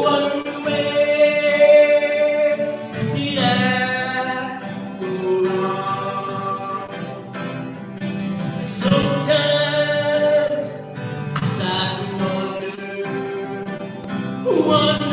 wonder where did I go wrong? Sometimes I start to wonder.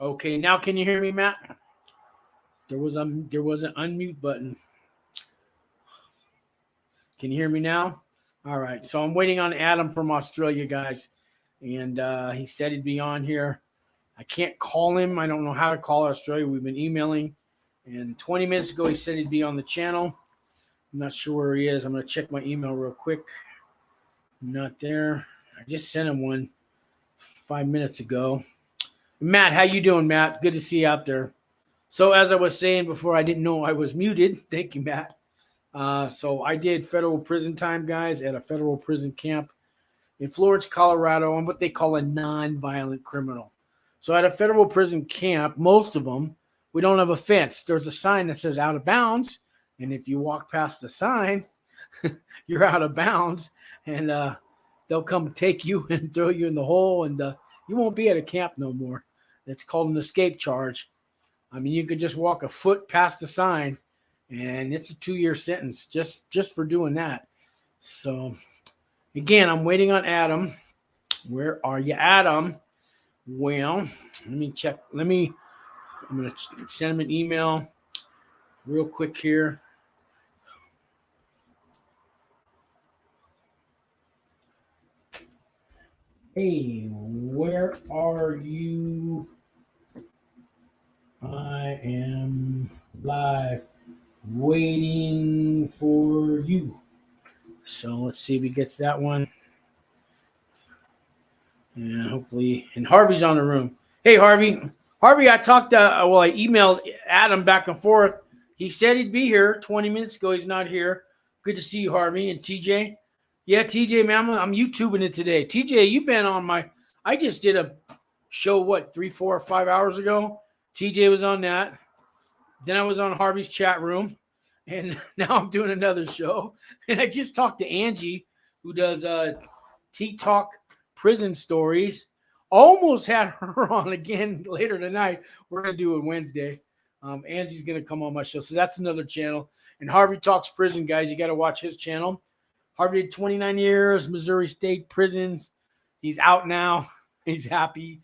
Okay, now can you hear me, Matt? There was an unmute button. Can you hear me now? All right. So I'm waiting on Adam from Australia, guys, and he said he'd be on here. I can't call him. I don't know how to call Australia. We've been emailing, and 20 minutes ago he said he'd be on the channel. I'm not sure where he is. I'm going to check my email real quick. Not there. I just sent him one 5 minutes ago. Matt, how you doing, Matt? Good to see you out there. So as I was saying before, I didn't know I was muted. Thank you, Matt. So I did federal prison time, guys, at a federal prison camp in Florence, Colorado. I'm what they call a non-violent criminal. So at a federal prison camp, most of them, we don't have a fence. There's a sign that says out of bounds. And if you walk past the sign, you're out of bounds. And they'll come take you and throw you in the hole. And you won't be at a camp no more. It's called an escape charge. I mean, you could just walk a foot past the sign, and it's a 2-year sentence just for doing that. So, again, I'm waiting on Adam. Where are you, Adam? Well, let me check. I'm going to send him an email real quick here. Hey, where are you? I am live waiting for you. So let's see if he gets that one. And hopefully, and Harvey's on the room. Hey, Harvey. Harvey, I emailed Adam back and forth. He said he'd be here 20 minutes ago. He's not here. Good to see you, Harvey. And TJ. Yeah, TJ, man, I'm YouTubing it today. TJ, you've been on I just did a show, 3, 4, or 5 hours ago? TJ was on that. Then I was on Harvey's chat room. And now I'm doing another show. And I just talked to Angie, who does Talk prison stories. Almost had her on again later tonight. We're going to do it Wednesday. Angie's going to come on my show. So that's another channel. And Harvey Talks Prison, guys. You got to watch his channel. Harvey did 29 years, Missouri State prisons. He's out now. He's happy.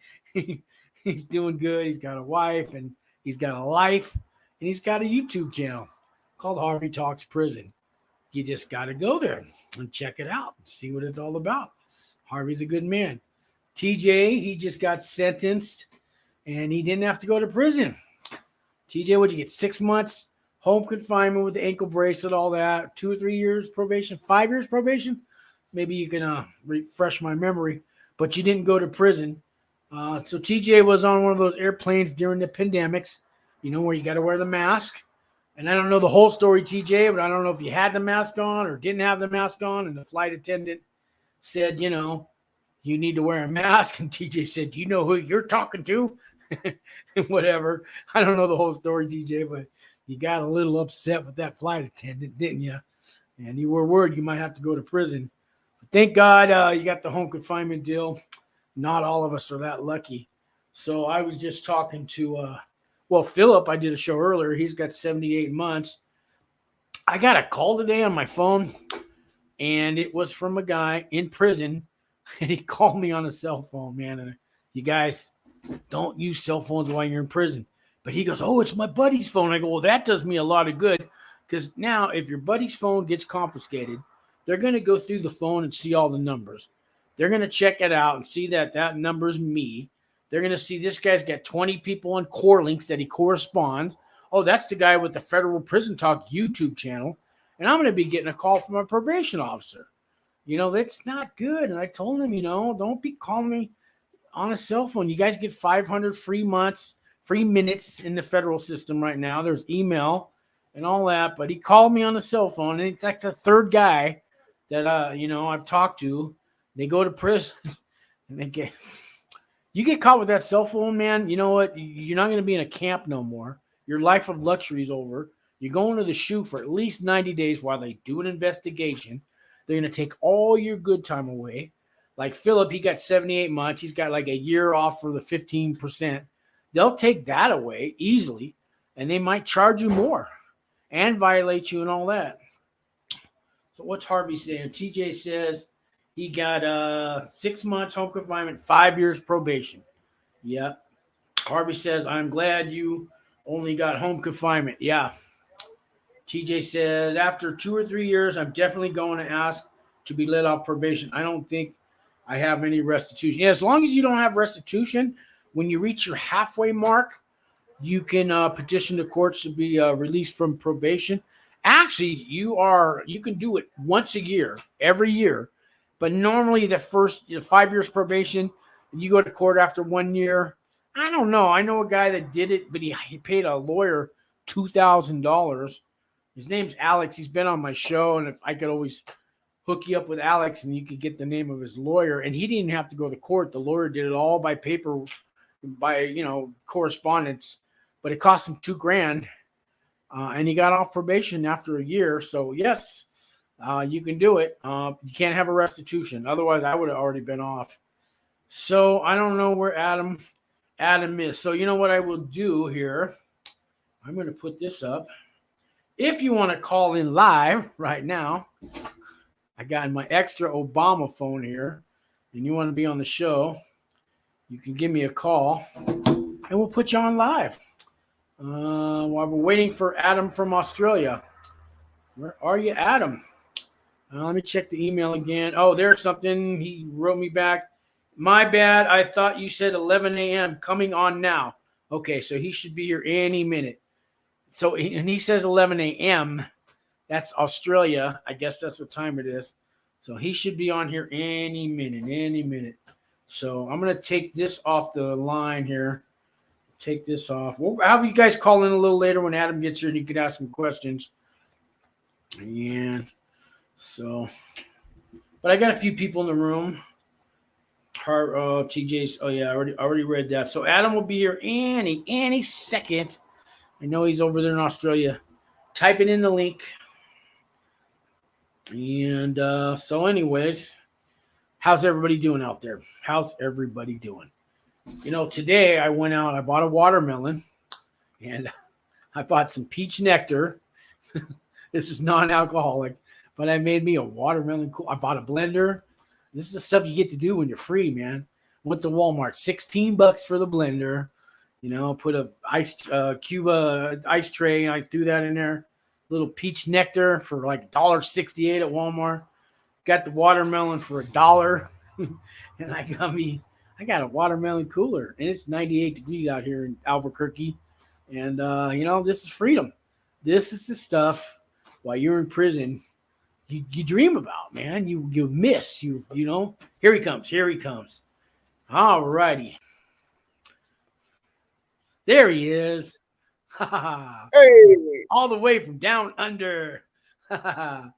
He's doing good. He's got a wife, and he's got a life, and he's got a YouTube channel called Harvey Talks Prison. You just got to go there and check it out, see what it's all about. Harvey's a good man. TJ, he just got sentenced and he didn't have to go to prison. TJ, what'd you get? 6 months home confinement with the ankle bracelet, all that. 2 or 3 years probation, 5 years probation. Maybe you can refresh my memory, but you didn't go to prison. So TJ was on one of those airplanes during the pandemics, where you got to wear the mask. And I don't know the whole story, TJ, but I don't know if you had the mask on or didn't have the mask on. And the flight attendant said, you need to wear a mask. And TJ said, do you know who you're talking to? Whatever. I don't know the whole story, TJ, but you got a little upset with that flight attendant, didn't you? And you were worried you might have to go to prison. But thank God you got the home confinement deal. Not all of us are that lucky. So I was just talking to, Philip, I did a show earlier. He's got 78 months. I got a call today on my phone, and it was from a guy in prison, and he called me on a cell phone, man. And you guys don't use cell phones while you're in prison. But he goes, oh, it's my buddy's phone. I go, well, that does me a lot of good, because now if your buddy's phone gets confiscated, they're going to go through the phone and see all the numbers. They're going to check it out and see that number's me. They're going to see this guy's got 20 people on core links that he corresponds. Oh, that's the guy with the Federal Prison Talk YouTube channel. And I'm going to be getting a call from a probation officer. That's not good. And I told him, don't be calling me on a cell phone. You guys get 500 free minutes in the federal system right now. There's email and all that. But he called me on the cell phone. And it's like the third guy that, I've talked to. They go to prison and you get caught with that cell phone, man. You know what? You're not going to be in a camp no more. Your life of luxury is over. You're going to the SHU for at least 90 days while they do an investigation. They're going to take all your good time away. Like Philip, he got 78 months. He's got like a year off for the 15%. They'll take that away easily, and they might charge you more and violate you and all that. So what's Harvey saying? TJ says, he got 6 months home confinement, 5 years probation. Yeah. Harvey says, I'm glad you only got home confinement. Yeah. TJ says, after 2 or 3 years, I'm definitely going to ask to be let off probation. I don't think I have any restitution. Yeah, as long as you don't have restitution, when you reach your halfway mark, you can petition the courts to be released from probation. Actually, you can do it once a year, every year. But normally the first 5 years probation, you go to court after 1 year. I don't know. I know a guy that did it, but he paid a lawyer $2,000. His name's Alex. He's been on my show, and if I could always hook you up with Alex, and you could get the name of his lawyer. And he didn't have to go to court. The lawyer did it all by paper, by correspondence. But it cost him $2,000, and he got off probation after a year. So yes. You can do it. You can't have a restitution. Otherwise, I would have already been off. So I don't know where Adam is. So you know what I will do here? I'm going to put this up. If you want to call in live right now, I got my extra Obama phone here, and you want to be on the show, you can give me a call, and we'll put you on live. While we're waiting for Adam from Australia. Where are you, Adam? Let me check the email again. Oh, there's something. He wrote me back. My bad. I thought you said 11 a.m. coming on now. Okay, so he should be here any minute. So, and he says 11 a.m. That's Australia. I guess that's what time it is. So he should be on here any minute. So I'm going to take this off the line here. Take this off. We'll have you guys call in a little later when Adam gets here and you can ask some questions. And so, but I got a few people in the room. TJ's. Oh yeah, I already read that. So Adam will be here any second. I know he's over there in Australia. Typing in the link. And so, anyways, how's everybody doing out there? How's everybody doing? Today I went out. I bought a watermelon, and I bought some peach nectar. This is non-alcoholic. But I made me a watermelon cool. I bought a blender. This is the stuff you get to do when you're free, man. Went to Walmart, $16 for the blender. Put a Cuba ice tray, and I threw that in there. Little peach nectar for like $1.68 at Walmart. Got the watermelon for $1. And I got me I got a watermelon cooler, and it's 98 degrees out here in Albuquerque. And this is freedom. This is the stuff while you're in prison you dream about, man. You miss. Here he comes. Here he comes. All righty. There he is. Hey, All the way from down under. can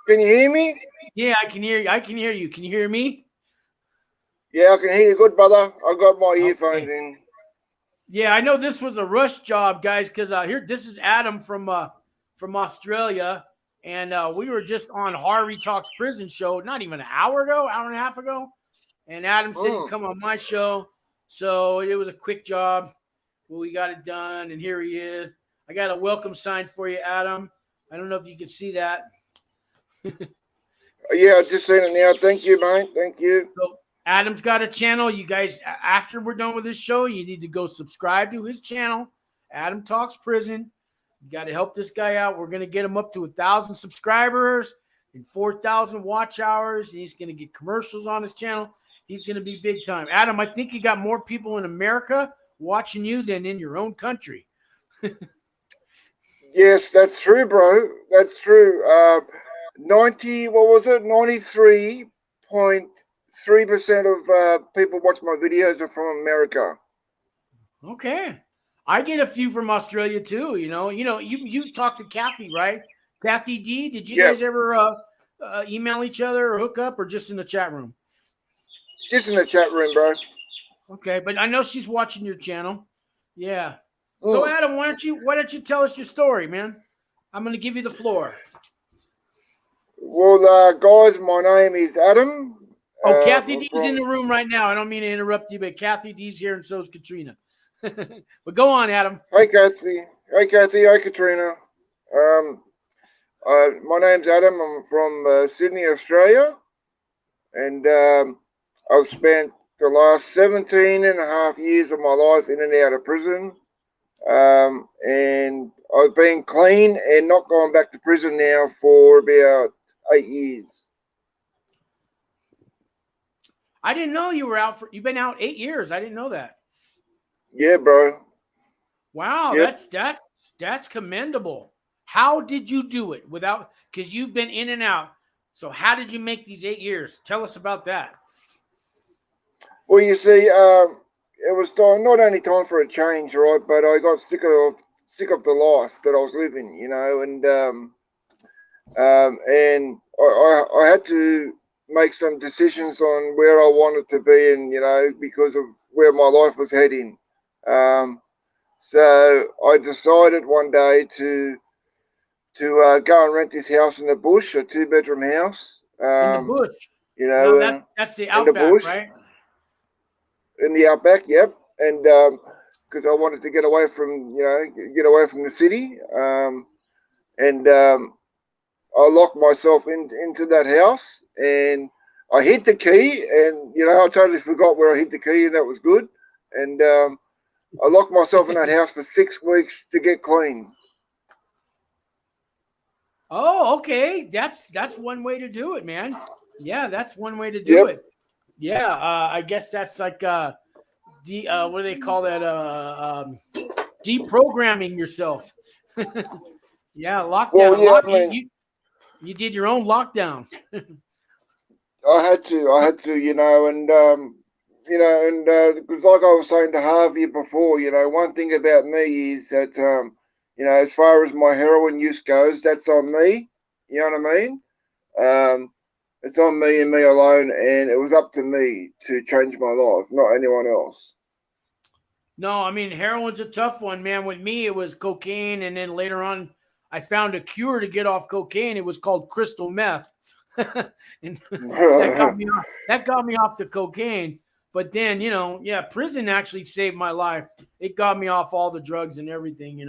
you hear me? Yeah, I can hear you. I can hear you. Can you hear me? Yeah, I can hear you good, brother. I got my earphones Okay. in. Yeah, I know this was a rush job, guys, because here this is Adam from Australia, and we were just on Harvey Talks Prison Show not even an hour ago, hour and a half ago, and Adam said he'd come on my show, so it was a quick job. Well, we got it done, and here he is. I got a welcome sign for you, Adam. I don't know if you can see that. Yeah, I just seen it now. Thank you, mate. Thank you. So Adam's got a channel. You guys, after we're done with this show, you need to go subscribe to his channel, Adam Talks Prison. You got to help this guy out. We're going to get him up to 1,000 subscribers and 4,000 watch hours, and he's going to get commercials on his channel. He's going to be big time. Adam, I think you got more people in America watching you than in your own country. Yes, that's true, bro. That's true. 93.3% of people watch my videos are from America. Okay. I get a few from Australia too. You talked to Kathy, right? Kathy D. Did you guys ever email each other or hook up, or just in the chat room? Just in the chat room, bro. Okay, but I know she's watching your channel. Yeah. So Adam, why don't you tell us your story, man? I'm going to give you the floor. Well, guys, my name is Adam. Oh, Kathy D's in the room right now. I don't mean to interrupt you, but Kathy D's here, and so is Katrina. But go on, Adam. Hey, Kathy. Hey, Kathy. Hey, Katrina. My name's Adam. I'm from Sydney, Australia. And I've spent the last 17 and a half years of my life in and out of prison. And I've been clean and not going back to prison now for about 8 years. I didn't know you were out you've been out 8 years. I didn't know that. Yeah, bro. Wow, yep. That's commendable. How did you do it because you've been in and out? So how did you make these 8 years? Tell us about that. Well, you see, it was not only time for a change, right? But I got sick of the life that I was living, and I had to make some decisions on where I wanted to be, and because of where my life was heading. So I decided one day to go and rent this house in the bush, a 2-bedroom house. In the bush. That's the outback, right? In the outback, yep. And because I wanted to get away from the city. And I locked myself into that house, and I hid the key, and I totally forgot where I hid the key, and that was good. And I locked myself in that house for 6 weeks to get clean. Oh, okay. That's one way to do it, man. Yeah, that's one way to do it. Yeah, I guess that's like what do they call that? Deprogramming yourself. Yeah, lockdown. Well, yeah, you did your own lockdown. I had to, and because like I was saying to Harvey before, one thing about me is that, as far as my heroin use goes, that's on me. You know what I mean? It's on me and me alone, and it was up to me to change my life, not anyone else. No, I mean, heroin's a tough one, man. With me, it was cocaine, and then later on, I found a cure to get off cocaine. It was called crystal meth. And that got me off the cocaine. But then, prison actually saved my life. It got me off all the drugs and everything,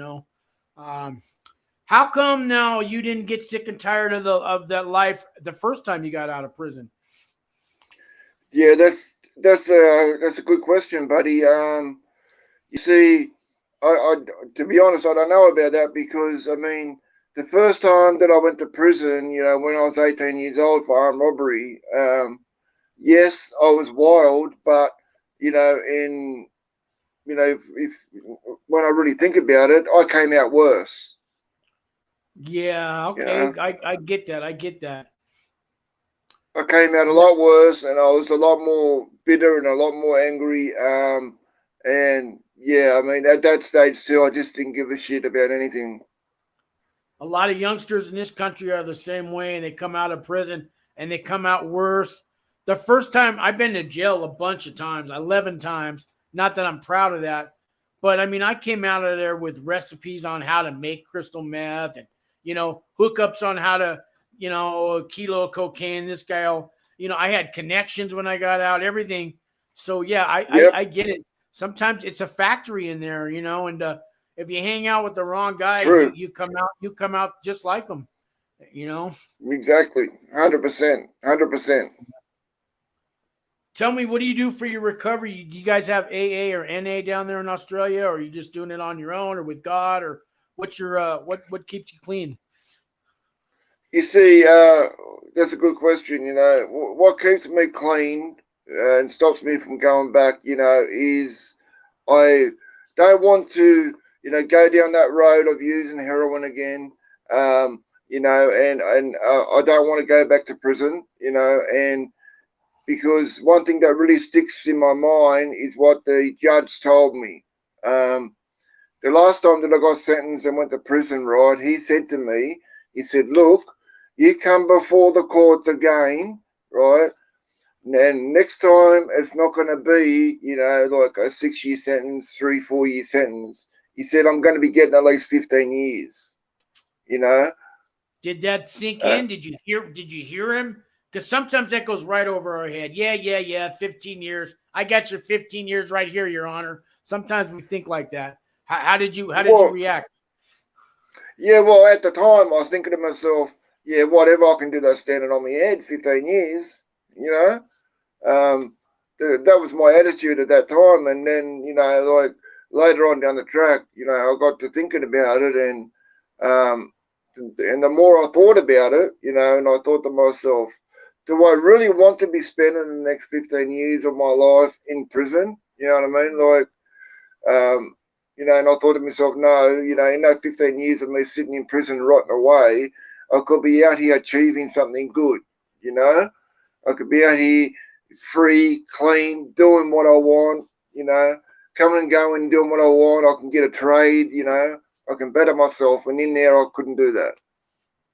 How come now you didn't get sick and tired of that life the first time you got out of prison? Yeah, that's a good question, buddy. You see, I to be honest, I don't know about that because I mean, the first time that I went to prison, when I was 18 years old for armed robbery, yes, I was wild, but if when I really think about it, I came out worse. Yeah, You okay. know, I get that. I get that. I came out a Yeah. lot worse, and I was a lot more bitter and a lot more angry. And yeah, I mean, at that stage too, I just didn't give a shit about anything. A lot of youngsters in this country are the same way, and they come out of prison and they come out worse. The first time I've been to jail a bunch of times, 11 times. Not that I'm proud of that, but I mean, I came out of there with recipes on how to make crystal meth and, hookups on how to, a kilo of cocaine. This guy, I had connections when I got out, everything. So, yeah, Yep, I get it. Sometimes it's a factory in there, and if you hang out with the wrong guys, true, you come out just like them, you know. exactly, 100%, 100%. Tell me, what do you do for your recovery? Do you guys have AA or NA down there in Australia, or are you just doing it on your own, or with God, or what's your what keeps you clean? You see, that's a good question. What keeps me clean and stops me from going back, is I don't want to, go down that road of using heroin again. And I don't want to go back to prison, and because one thing that really sticks in my mind is what the judge told me. Um, the last time that I got sentenced and went to prison, right, he said to me, he said, look, you come before the courts again, right? And next time it's not going to be, like a 6 year sentence, 3, 4 year sentence. He said, I'm going to be getting at least 15 years, you know? Did that sink Uh, in? Did you hear him? Because sometimes that goes right over our head. Yeah, yeah, yeah. 15 years. I got your 15 years right here, Your Honor. Sometimes we think like that. How did you well, react? yeah, well, at the time I was thinking to myself, yeah, whatever I can do that standing on my head, 15 years, you know? Um, that was my attitude at that time. And then, like later on down the track, I got to thinking about it, um, and the more I thought about it, and I thought to myself, do I really want to be spending the next 15 years of my life in prison? You know what I mean? Like, and I thought to myself, no, in that 15 years of me sitting in prison rotting away, I could be out here achieving something good, you know? I could be out here free, clean, doing what I want, coming and going, doing what I want. I can get a trade, I can better myself. And in there, I couldn't do that.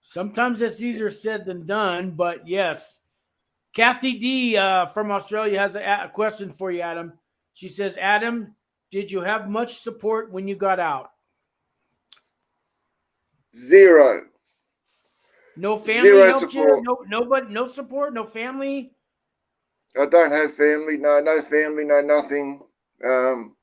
Sometimes it's easier said than done, but yes. Kathy D from Australia has a question for you, Adam. She says, Adam, did you have much support when you got out? Zero. No family Zero helped you? support. Nobody, no support, no family? I don't have family. No family, no nothing. Um,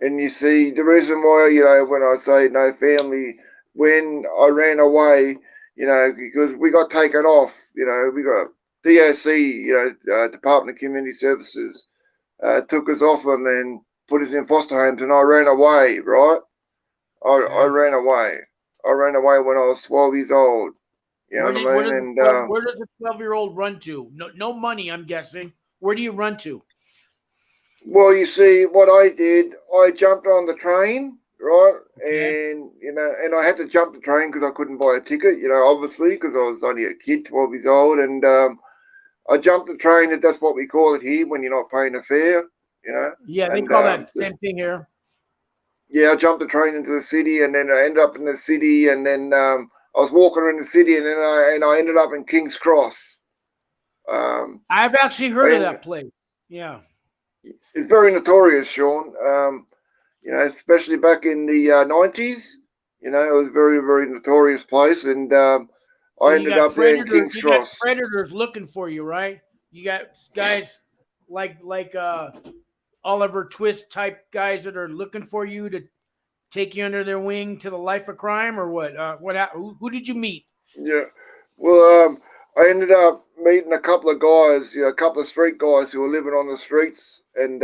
and you see, the reason why, when I say no family, when I ran away, because we got taken off, we got DOC, Department of Community Services, took us off them and put us in foster homes, and I ran away, right? I Okay. ran away. I ran away when I was 12 years old. You know what I mean? And Where does a 12-year-old run to? No money, I'm guessing. Where do you run to? well, you see, what I did, I jumped on the train, right? Okay. And I had to jump the train because I couldn't buy a ticket, obviously, because I was only a kid, 12 years old. And I jumped the train, and that's what we call it here when you're not paying a fare, you know? Yeah, they And call that the same thing here. yeah, I jumped the train into the city, and then I ended up in the city, and then I was walking around the city, and then I ended up in King's Cross. I've actually heard of And that place. Yeah. it's very notorious, Sean. Especially back in the 90s. It was a very, very notorious place, and So I ended up there in King's you got Cross. predators looking for you, right? You got guys like Oliver Twist type guys that are looking for you to take you under their wing to the life of crime, or what? Who did you meet? Yeah. Well, I ended up meeting a couple of guys, a couple of street guys who were living on the streets, and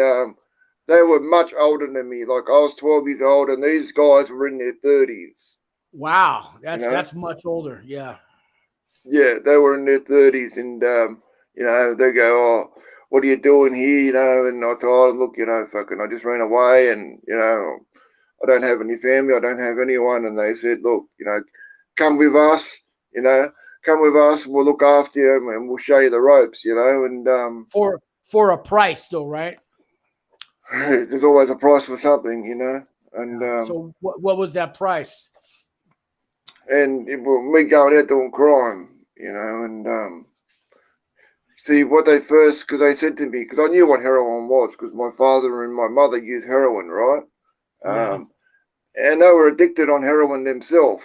they were much older than me. Like I was 12 years old, and these guys were in their 30s. Wow, You know? that's much older. Yeah. Yeah, they were in their 30s, and you know, they go, oh, what are you doing here? You know, and I told them, look, you know, fucking, I just ran away, and you know, I don't have any family, I don't have anyone. And they said, look, you know, come with us, you know, come with us, we'll look after you and we'll show you the ropes, you know. And for a price though, right? there's always a price for something, you know. And so what was that price? And me going out doing crime, you know. And see what they first, because they said to me, because I knew what heroin was, because my father and my mother used heroin, right? Yeah. And they were addicted on heroin themselves,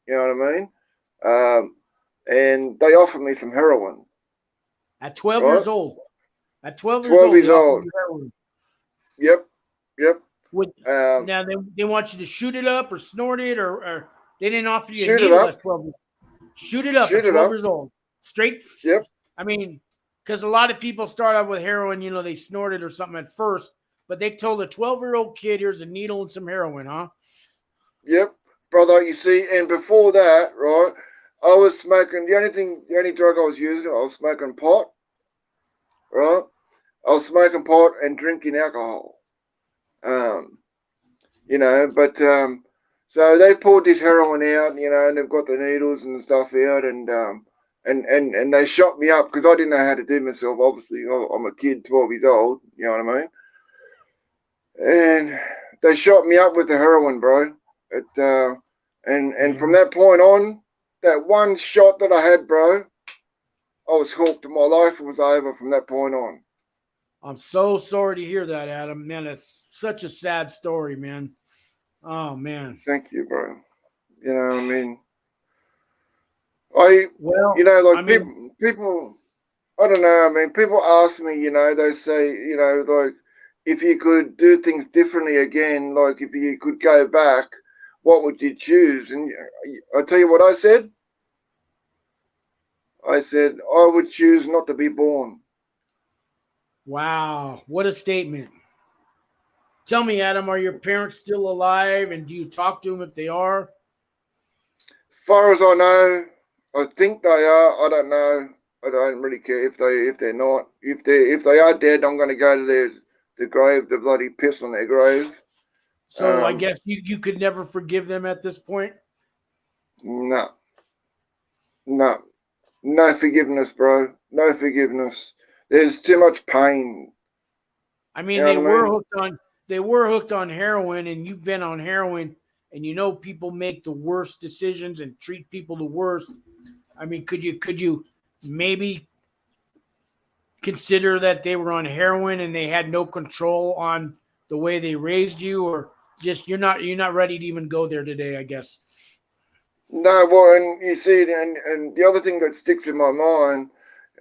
you know what I mean? And they offered me some heroin. At 12 right? years old. At 12 years 12 old, years they offered old. you heroin. Yep. Now they want you to shoot it up or snort it, or they didn't offer you a Shoot it needle up. at 12. Shoot it up Shoot at it 12 up. years old. Straight. Yep. I mean, because a lot of people start out with heroin, you know, they snort it or something at first, but they told a 12-year-old kid, here's a needle and some heroin, huh? Yep, brother. You see, and before that, right, I was smoking. The only drug I was using, I was smoking pot, right? I was smoking pot and drinking alcohol. You know, but so they poured this heroin out, you know, and they've got the needles and stuff out, and they shot me up because I didn't know how to do myself. Obviously, I'm a kid, 12 years old. You know what I mean? And they shot me up with the heroin, bro. And from that point on, that one shot that I had, bro, I was hooked. My life was over from that point on. I'm so sorry to hear that, Adam. Man, it's such a sad story, man. Oh, man. Thank you, bro. You know, I mean, people, I don't know. I mean, people ask me, you know, they say, you know, like, if you could do things differently again, like if you could go back, what would you choose? And I tell you what I said. I said I would choose not to be born. Wow, what a statement. Tell me, Adam, are your parents still alive, and do you talk to them if they are? Far as I know, I think they are. I don't know. I don't really care if they're not. If they are dead, I'm going to go to the grave, the bloody piss on their grave. So I guess you could never forgive them at this point? No. No forgiveness, bro. No forgiveness. There's too much pain. I mean, You know they were hooked on heroin, and you've been on heroin, and you know people make the worst decisions and treat people the worst. I mean, could you maybe consider that they were on heroin and they had no control on the way they raised you, or just you're not ready to even go there today, I guess? No, well, and you see, and the other thing that sticks in my mind,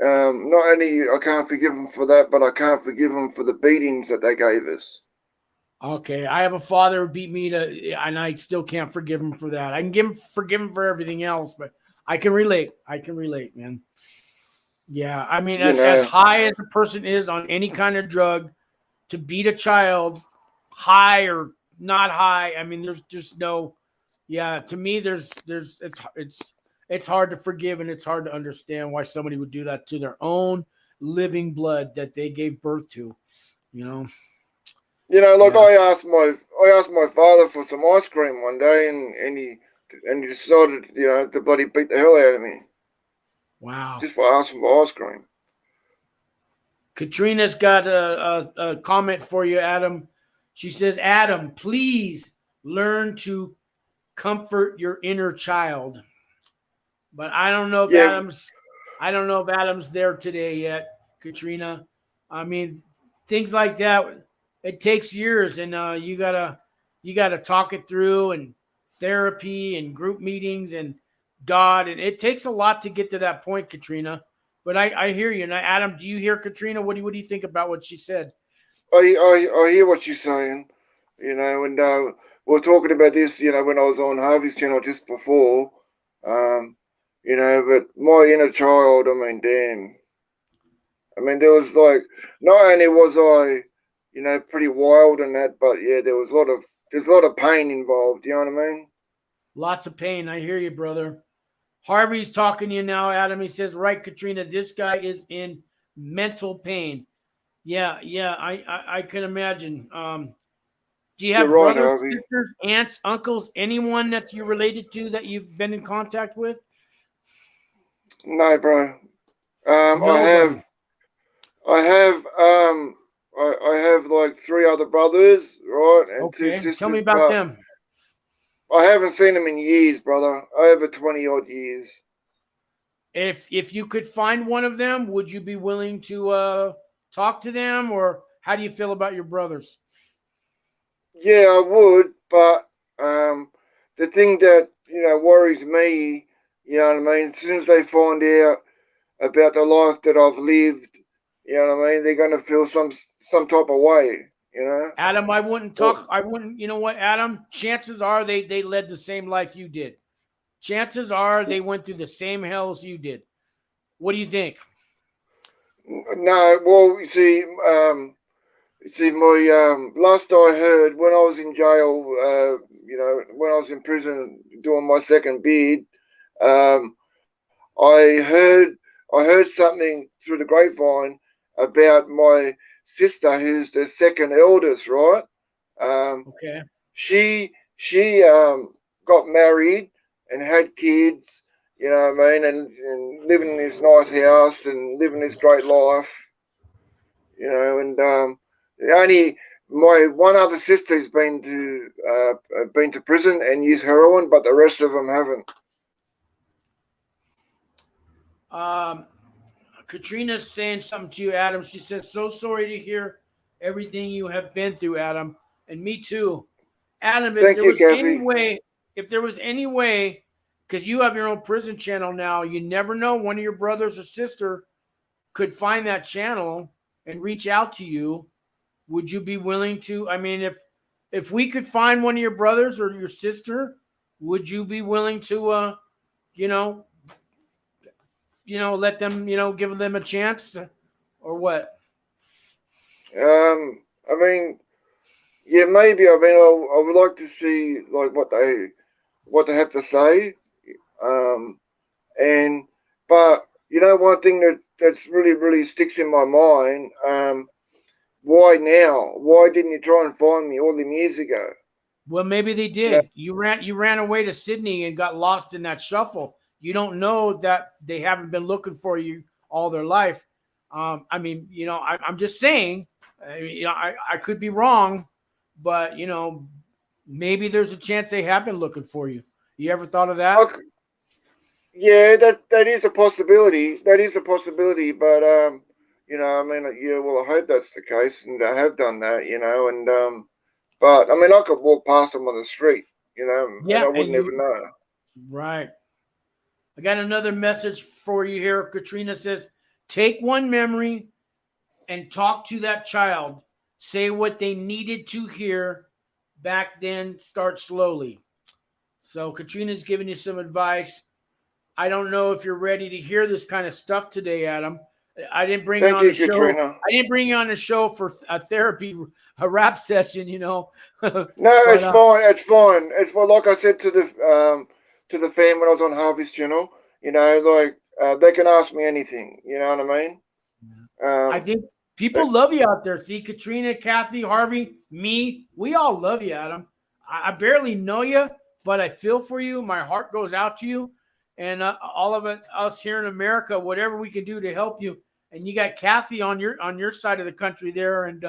not only I can't forgive them for that, but I can't forgive them for the beatings that they gave us. Okay, I have a father who beat me and I still can't forgive him for that. I can forgive him for everything else, but I can relate. I can relate, man. Yeah, I mean, as high as a person is on any kind of drug, to beat a child, high or not high, I mean, there's just no. Yeah, to me, it's hard to forgive, and it's hard to understand why somebody would do that to their own living blood that they gave birth to. You know. You know, like I asked my father for some ice cream one day, and he decided, you know, to bloody beat the hell out of me. Wow. Just for asking for ice cream. Katrina's got a comment for you, Adam. She says, Adam, please learn to comfort your inner child. But I don't know if Adam's there today yet, Katrina. I mean, things like that, it takes years, and you gotta talk it through, and therapy and group meetings and God, and it takes a lot to get to that point, Katrina. But I hear you. And Adam, do you hear Katrina? What do you think about what she said? I hear what you're saying, you know, and we're talking about this, you know, when I was on Harvey's channel just before, you know, but my inner child, I mean, damn. I mean, there was like, not only was I, you know, pretty wild and that, but yeah, there's a lot of pain involved. You know what I mean? Lots of pain. I hear you, brother. Harvey's talking to you now, Adam. He says, right, Katrina, this guy is in mental pain. Yeah, yeah, I can imagine. Do you You're have right, brothers, Harvey. sisters, aunts, uncles, anyone that you're related to that you've been in contact with? No, bro. Um, I Nobody. have, I have, I have like three other brothers, right, and two Okay, tell me sisters, about but them. I haven't seen them in years, brother. Over 20 odd years. If you could find one of them, would you be willing to talk to them, or how do you feel about your brothers? Yeah, I would, but the thing that worries me, you know what I mean. As soon as they find out about the life that I've lived, you know what I mean, they're gonna feel some type of way, you know. Adam, I wouldn't talk. I wouldn't. You know what, Adam? Chances are they led the same life you did. Chances are they went through the same hells you did. What do you think? No, well, you see, my last I heard when I was in jail, when I was in prison doing my second bid, um, I heard I heard something through the grapevine about my sister, who's the second eldest, right? Um, Okay. she got married and had kids, you know what I mean, and living in this nice house and living this great life, and the only my one other sister's been to prison and used heroin, but the rest of them haven't. Um, Katrina's saying something to you, Adam. She says, "So sorry to hear everything you have been through, Adam, and me too." Adam, if Thank there you, was any Kathy. way, if there was any way, because you have your own prison channel now, you never know, one of your brothers or sister could find that channel and reach out to you. Would you be willing to? I mean, if we could find one of your brothers or your sister, would you be willing to, you know, let them, give them a chance, or what? I mean, yeah, maybe. I mean, I would like to see like what they have to say. Um, and but one thing that's really sticks in my mind. Why now? Why didn't you try and find me all them years ago? Well, maybe they You know, did. You ran away to Sydney and got lost in that shuffle. You don't know that they haven't been looking for you all their life. I mean, I'm just saying. I could be wrong, but maybe there's a chance they have been looking for you. You ever thought of I, that? yeah, that is a possibility. That is a possibility, but I mean, yeah. Well, I hope that's the case, and I have done that, and but I mean, I could walk past them on the street, and Yeah, I and wouldn't even you know. right. I got another message for you here. Katrina says, take one memory and talk to that child. Say what they needed to hear back then. Start slowly. So Katrina's giving you some advice. I don't know if you're ready to hear this kind of stuff today, Adam. I didn't bring you Thank on the you, show. Katrina. I didn't bring you on the show for a therapy, a rap session, No, but it's fine. It's fine. It's fine. Like I said to the fan when I was on Harvey's channel, like they can ask me anything. You know what I mean? I Um, think but people love you out there. See, Katrina, Kathy, Harvey, me, we all love you, Adam. I barely know you, but I feel for you. My heart goes out to you, and all of it, us here in America, whatever we can do to help you. And you got Kathy on your side of the country there, and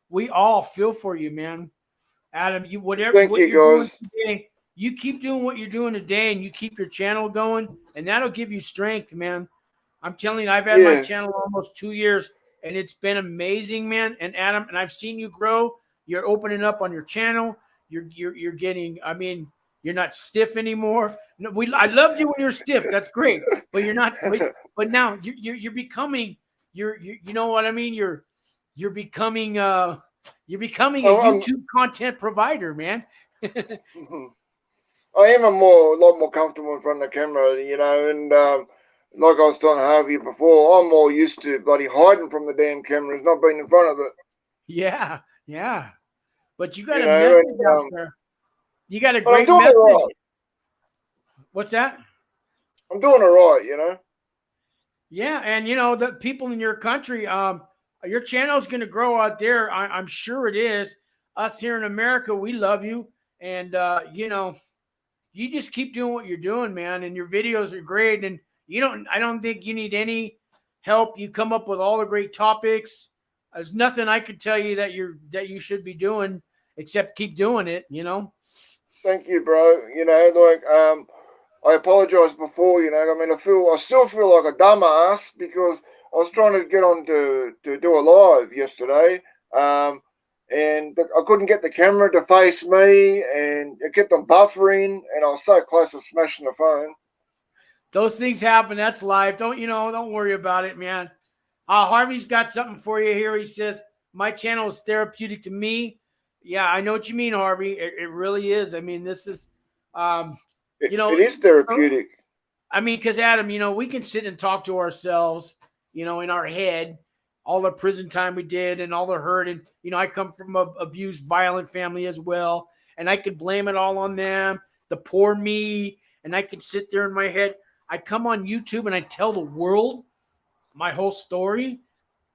we all feel for you, man. Adam, you whatever thank what you, you're doing guys. today, you keep doing what you're doing today, and you keep your channel going, and that'll give you strength, man. I'm telling you, I've had my Yeah. channel almost 2 years, and it's been amazing, man. And Adam, and I've seen you grow. You're opening up on your channel. You're getting. I mean, you're not stiff anymore. No, I loved you when you're stiff. That's great, but you're not. But now you're becoming. You know what I mean. You're becoming. You're becoming a I'm, YouTube content provider, man. I am a lot more comfortable in front of the camera, and like I was telling Harvey before, I'm more used to bloody hiding from the damn cameras, not being in front of it, Yeah, yeah. But you got you a know, message and out there. You got a but I'm great doing all message. right. What's that? I'm doing all right. Yeah, and you know the people in your country, your channel is going to grow out there. I'm sure it is. Us here in America, we love you, and you know, you just keep doing what you're doing, man. And your videos are great, and you don't. I don't think you need any help. You come up with all the great topics. There's nothing I could tell you that you should be doing except keep doing it. You know. Thank you, bro. You know, like I apologise before. You know, I mean, I still feel like a dumbass because I was trying to get on to do a live yesterday, and I couldn't get the camera to face me, and it kept on buffering, and I was so close to smashing the phone. Those things happen. That's life. Don't worry about it, man. Harvey's got something for you here. He says, my channel is therapeutic to me. Yeah, I know what you mean, Harvey. It really is. I mean, this is, It is therapeutic. I mean, because Adam, we can sit and talk to ourselves, in our head, all the prison time we did and all the hurt. And, I come from a abused, violent family as well. And I could blame it all on them, the poor me. And I could sit there in my head. I come on YouTube and I tell the world my whole story.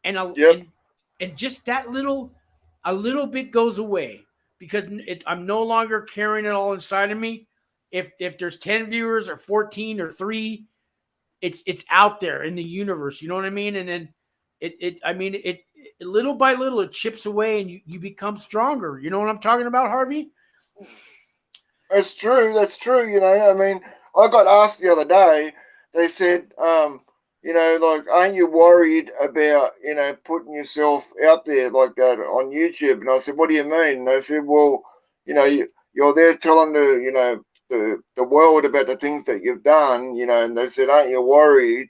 And, Yep. and just a little bit goes away because I'm no longer carrying it all inside of me. If there's 10 viewers or 14 or 3, it's out there in the universe. You know what I mean? And then it little by little it chips away and you become stronger. You know what I'm talking about, Harvey? That's true. That's true. You know, I mean, I got asked the other day. They said, like, aren't you worried about, putting yourself out there like that on YouTube? And I said, what do you mean? And they said, well, you're there telling the world about the things that you've done, and they said, aren't you worried,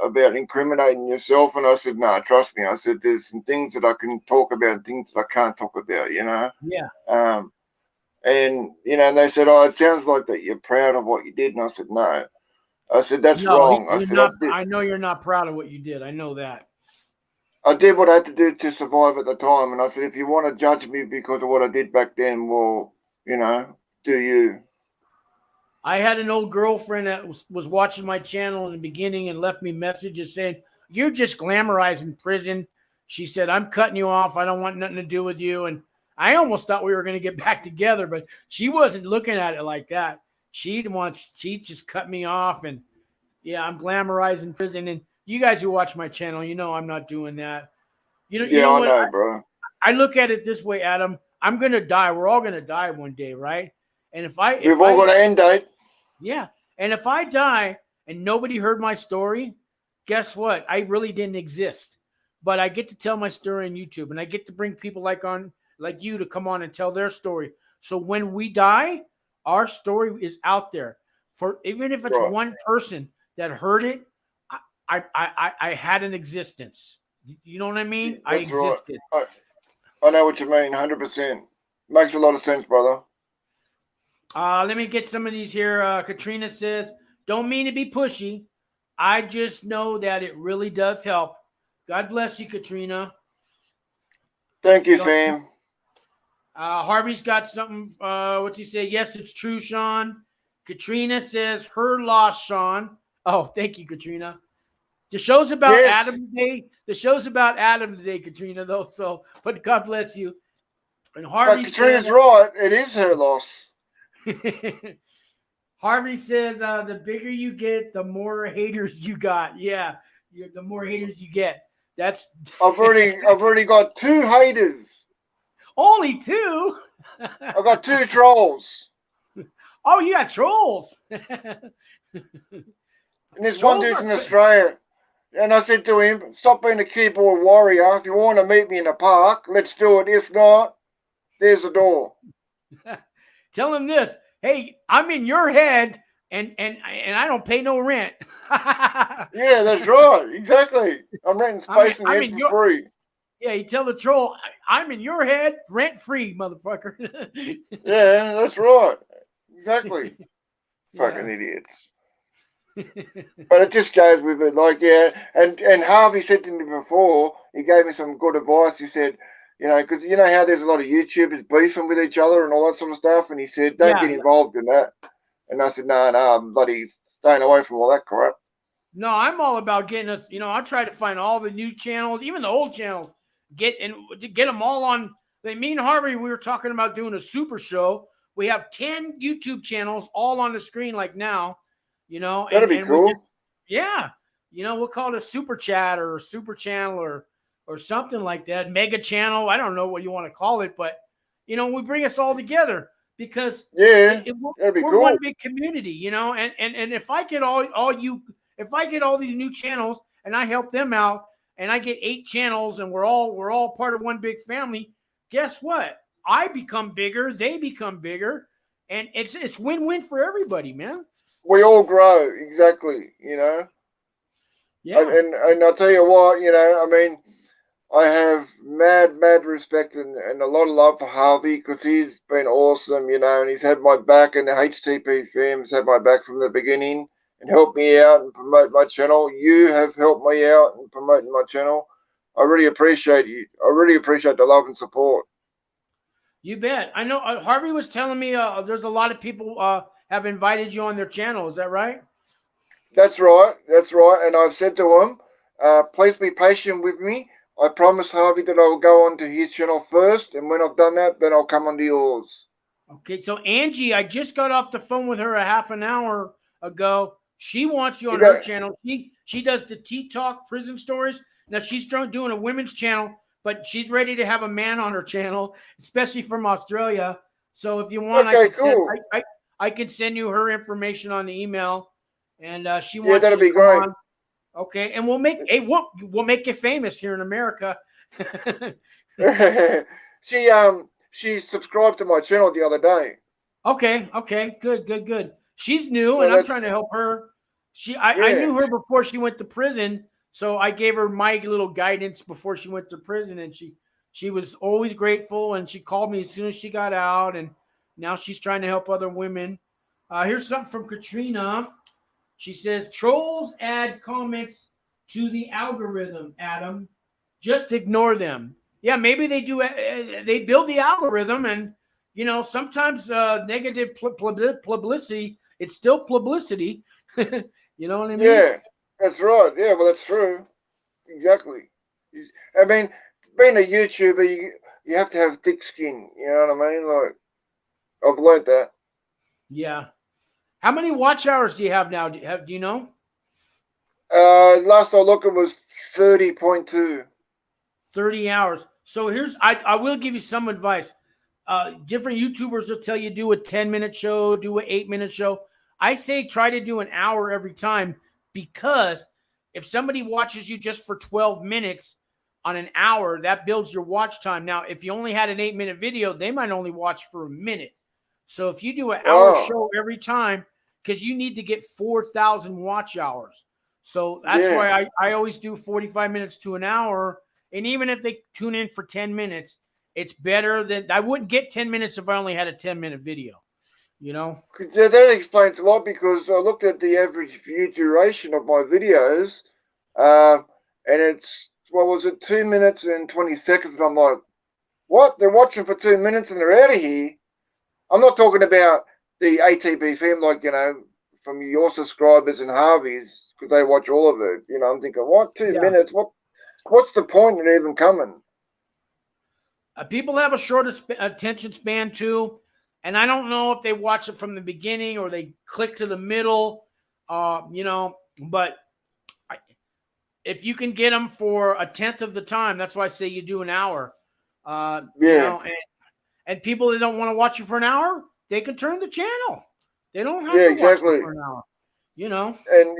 about incriminating yourself? And I said, no, trust me. I said, there's some things that I can talk about and things that I can't talk about, Yeah. And, and they said, oh, it sounds like that you're proud of what you did. And I said, no. I said, that's No, wrong. I you're said, not. I know you're not proud of what you did. I know that. I did what I had to do to survive at the time. And I said, if you want to judge me because of what I did back then, well, do you. I had an old girlfriend that was watching my channel in the beginning and left me messages saying, you're just glamorizing prison. She said, I'm cutting you off. I don't want nothing to do with you. And I almost thought we were going to get back together, but she wasn't looking at it like that. She just cut me off. And yeah, I'm glamorizing prison. And you guys who watch my channel, I'm not doing that. You know I what? know, bro. I look at it this way, Adam. I'm going to die. We're all going to die one day, right? And We've all got an end date. Yeah. And if I die and nobody heard my story, guess what? I really didn't exist. But I get to tell my story on YouTube, and I get to bring people like you to come on and tell their story. So when we die, our story is out there. For even if it's one person that heard it, I had an existence. You know what I mean? I existed. Right. I know what you mean, 100%. Makes a lot of sense, brother. Let me get some of these here. Katrina says, don't mean to be pushy. I just know that it really does help. God bless you, Katrina. Thank you, fam. Harvey's got something. What's he say? Yes, it's true, Sean. Katrina says, her loss, Sean. Oh, thank you, Katrina. The show's about Adam today. The show's about Adam today, Katrina, though. So, but God bless you. And Harvey but Katrina's right. It is her loss. Harvey says, the bigger you get, the more haters you got. Yeah, the more haters you get. That's I've already got 2 haters. Only 2? I've got 2 trolls. Oh, you got trolls. And there's one dude's in Australia. And I said to him, stop being a keyboard warrior. If you want to meet me in the park, let's do it. If not, there's the door. Tell him this. Hey, I'm in your head, and I don't pay no rent. Yeah, that's right. Exactly. I'm renting space in your head for free. Yeah, you tell the troll, I'm in your head, rent free, motherfucker. Yeah, that's right. Exactly. Fucking idiots. But it just goes with it. Like, yeah. And Harvey said to me before, he gave me some good advice. He said, because you know how there's a lot of YouTubers beefing with each other and all that sort of stuff. And he said, don't get involved in that. And I said, no, I'm bloody staying away from all that crap. No, I'm all about getting us. I try to find all the new channels, even the old channels, get them all on. Me and Harvey, we were talking about doing a super show. We have 10 YouTube channels all on the screen like now, That'd be and we just, cool. yeah, we'll call it a super chat or a super channel or something like that, mega channel. I don't know what you want to call it, but we bring us all together because Yeah, that'd be we're one cool. big community, and if I get if I get all these new channels and I help them out and I get 8 channels and we're all part of one big family, guess what? I become bigger, they become bigger, and it's win-win for everybody, man. We all grow, exactly. Yeah. And I'll tell you what, I mean, I have mad respect and a lot of love for Harvey because he's been awesome, and he's had my back, and the HTP firm's had my back from the beginning and helped me out and promote my channel. You have helped me out in promoting my channel. I really appreciate you. I really appreciate the love and support. You bet. I know Harvey was telling me there's a lot of people have invited you on their channel. Is that right? That's right. That's right. And I've said to him, please be patient with me. I promise Harvey that I will go onto his channel first, and when I've done that, then I'll come onto yours. Okay, so Angie, I just got off the phone with her a half an hour ago. She wants you on her channel. She does the Tea Talk prison stories. Now she's doing a women's channel, but she's ready to have a man on her channel, especially from Australia. So if you want, I can send you her information on the email, and she wants that'd you to be come great. on. Okay, and we'll make you famous here in America. She subscribed to my channel the other day. Okay, good. She's new, so and I'm trying to help her. I knew her before she went to prison, so I gave her my little guidance before she went to prison, and she was always grateful, and she called me as soon as she got out, and now she's trying to help other women. Here's something from Katrina. She says, trolls add comments to the algorithm, Adam. Just ignore them. Yeah, maybe they do. They build the algorithm, and sometimes negative publicity. It's still publicity. You know what I mean? Yeah, that's right. Yeah, well, that's true. Exactly. I mean, being a YouTuber, you have to have thick skin. You know what I mean? Like, I've learned that. Yeah. How many watch hours do you have now? Do you know? Last I looked, it was 30.2. 30 hours. So I will give you some advice. Different YouTubers will tell you do a 10-minute show, do an 8-minute show. I say try to do an hour every time, because if somebody watches you just for 12 minutes on an hour, that builds your watch time. Now, if you only had an 8-minute video, they might only watch for a minute. So if you do an hour show every time, because you need to get 4,000 watch hours. So that's why I always do 45 minutes to an hour. And even if they tune in for 10 minutes, it's better than I wouldn't get 10 minutes if I only had a 10-minute video. That explains a lot, because I looked at the average view duration of my videos, and it's, 2 minutes and 20 seconds. And I'm like, what? They're watching for 2 minutes and they're out of here. I'm not talking about the ATB film, like, from your subscribers and Harvey's, because they watch all of it. I'm thinking, what? 2 minutes? What's the point in even coming? People have a shorter attention span too, and I don't know if they watch it from the beginning or they click to the middle, but if you can get them for a tenth of the time, that's why I say you do an hour. And people that don't want to watch you for an hour, they can turn the channel. They don't have to watch you for an hour. And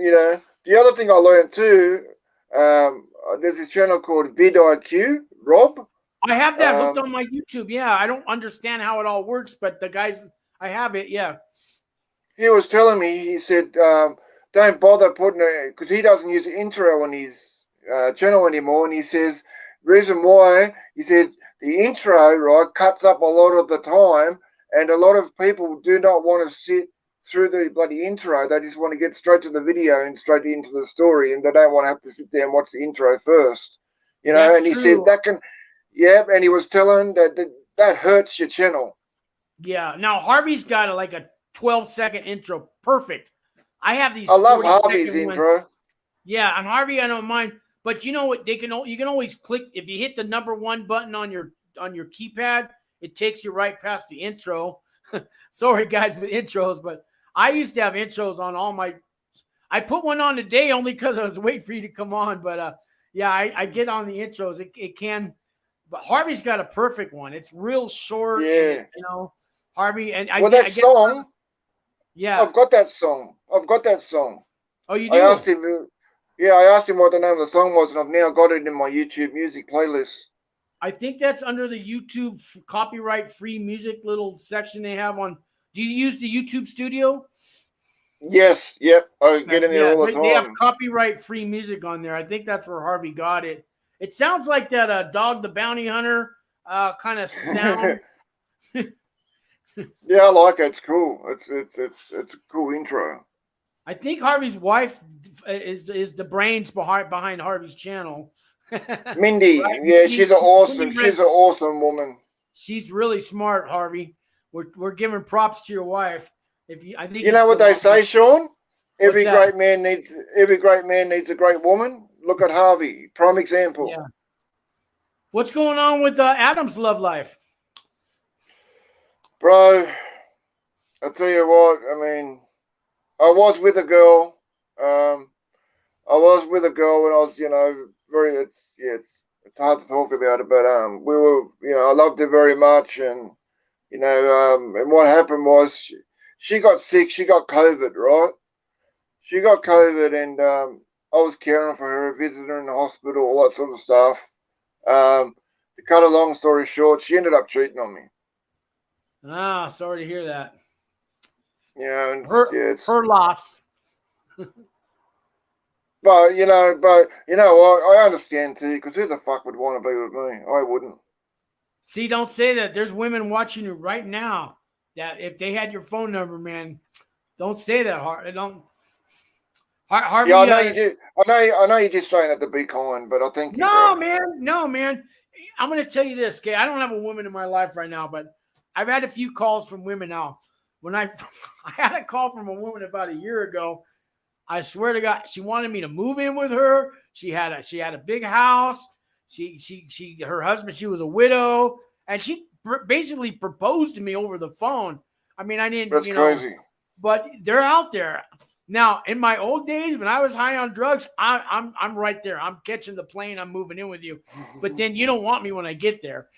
the other thing I learned too, there's this channel called vidIQ, Rob. I have that hooked on my YouTube. Yeah, I don't understand how it all works, but the guys, I have it. Yeah. He was telling me, he said, don't bother putting it, because he doesn't use the intro on his channel anymore. And he says, reason why, he said, the intro, right, cuts up a lot of the time, and a lot of people do not want to sit through the bloody intro. They just want to get straight to the video and straight into the story, and they don't want to have to sit there and watch the intro first. And he said that can, and he was telling that hurts your channel. Yeah. Now Harvey's got a 12-second intro. Perfect. I have these. I love Harvey's intro. Yeah, on Harvey, I don't mind. But you know what? You can always click if you hit the number 1 button on your keypad. It takes you right past the intro. Sorry, guys, with intros, but I used to have intros on all my. I put one on today only because I was waiting for you to come on. But yeah, I get on the intros. It can, but Harvey's got a perfect one. It's real short, and Harvey and I Well, get. that song. Yeah. I've got that song. Oh, you do? I asked him. Yeah, I asked him what the name of the song was, and I've now got it in my YouTube music playlist. I think that's under the YouTube copyright-free music little section they have on. Do you use the YouTube Studio? Yes, yep. I get in there all the time. They have copyright-free music on there. I think that's where Harvey got it. It sounds like that Dog the Bounty Hunter kind of sound. Yeah, I like it. It's cool. It's a cool intro. I think Harvey's wife is the brains behind Harvey's channel. Mindy, right? Yeah, she's an awesome woman. She's really smart, Harvey. We're giving props to your wife. I think you know what they say, Sean. Every great man needs a great woman. Look at Harvey, prime example. Yeah. What's going on with Adam's love life, bro? I'll tell you what. I mean, I was with a girl. I was with a girl when I was, it's hard to talk about it, but we were, I loved her very much, and and what happened was she got sick. She got COVID, right? She got COVID, and I was caring for her, visiting her in the hospital, all that sort of stuff. To cut a long story short, she ended up cheating on me. Ah, sorry to hear that. Yeah, and her loss. But you know what? I understand too, because who the fuck would want to be with me? I wouldn't. See, don't say that. There's women watching you right now that if they had your phone number, man, don't say that. Don't. Harvey, yeah, I know you do. I know you're just saying that to be kind, but I think no, man. I'm gonna tell you this, okay? I don't have a woman in my life right now, but I've had a few calls from women now. When I had a call from a woman about a year ago, I swear to God, she wanted me to move in with her. She had a big house. Her husband, she was a widow, and she basically proposed to me over the phone. I mean, I didn't, That's crazy. But they're out there now. In my old days, when I was high on drugs, I'm right there. I'm catching the plane. I'm moving in with you. But then you don't want me when I get there.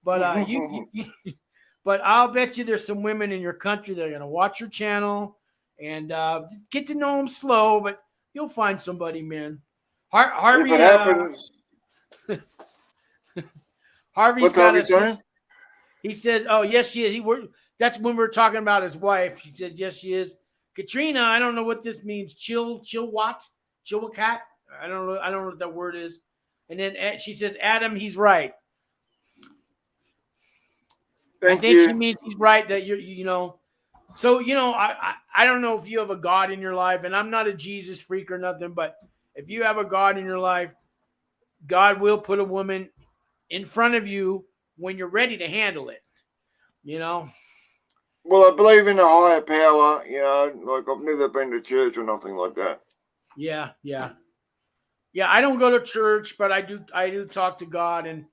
But but I'll bet you there's some women in your country that are going to watch your channel and get to know them slow, but you'll find somebody, man. Harvey, if it happens. Harvey's what's Harvey saying? He says, "Oh, yes, she is." That's when we're talking about his wife. He says, "Yes, she is." Katrina, I don't know what this means. Chill what? Cat? I don't know what that word is. And then she says, "Adam, he's right." I think she means he's right that So, I don't know if you have a God in your life, and I'm not a Jesus freak or nothing, but if you have a God in your life, God will put a woman in front of you when you're ready to handle it, Well, I believe in a higher power, like I've never been to church or nothing like that. Yeah. I don't go to church, but I do talk to God, and,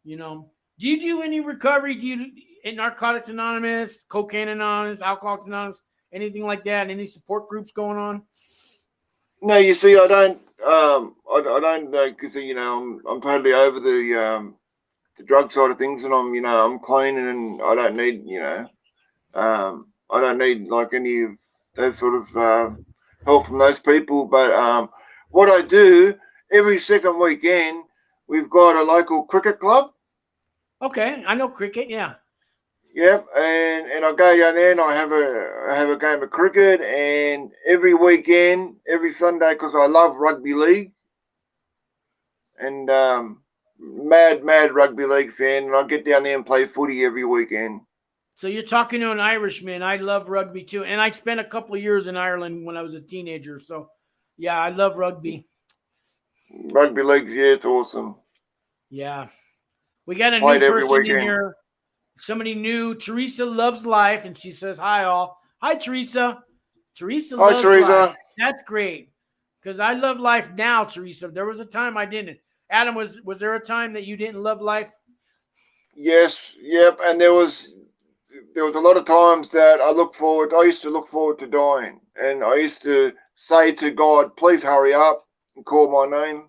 do you do any recovery? Do you in Narcotics Anonymous, Cocaine Anonymous, Alcoholics Anonymous, anything like that? Any support groups going on? No, you see, I don't. I don't because I'm totally over the drug side of things, and I'm clean, and I don't need I don't need like any of those sort of help from those people. But what I do every second weekend, we've got a local cricket club. Okay, I know cricket. Yeah. Yep, and I go down there and I have a game of cricket, and every weekend, every Sunday, because I love rugby league, and mad rugby league fan, and I get down there and play footy every weekend. So you're talking to an Irishman. I love rugby too, and I spent a couple of years in Ireland when I was a teenager. So, yeah, I love rugby. Rugby league, yeah, it's awesome. Yeah, we got a new person in here. Somebody new. Teresa loves life, and she says hi all. Hi, Teresa. Teresa loves life. That's great. Because I love life now, Teresa. There was a time I didn't. Adam, was there a time that you didn't love life? Yes, yep. And there was a lot of times that I used to look forward to dying, and I used to say to God, please hurry up and call my name.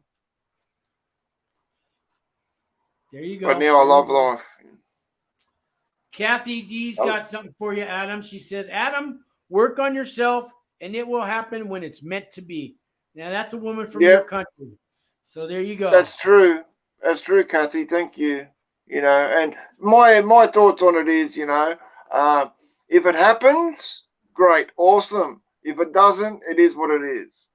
There you go. But now I love life. Kathy D's got something for you, Adam. She says, Adam, work on yourself and it will happen when it's meant to be. Now that's a woman from your country. So there you go. That's true. That's true, Kathy. Thank you. You know, and my thoughts on it is, you know, if it happens, great, awesome. If it doesn't, it is what it is.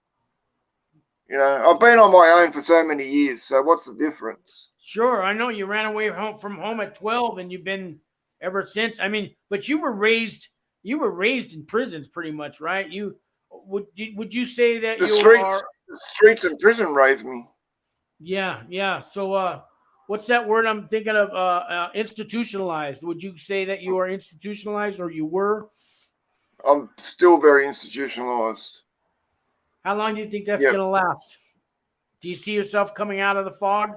You know, I've been on my own for so many years, so what's the difference? Sure, I know you ran away from home at 12 and you've been ever since. I mean, but you were raised in prisons pretty much, right? Would you say that the streets and prison raised me? Yeah. So what's that word I'm thinking of? Institutionalized. Would you say that you are institutionalized, or you were? I'm still very institutionalized. How long do you think that's going to last? Do you see yourself coming out of the fog?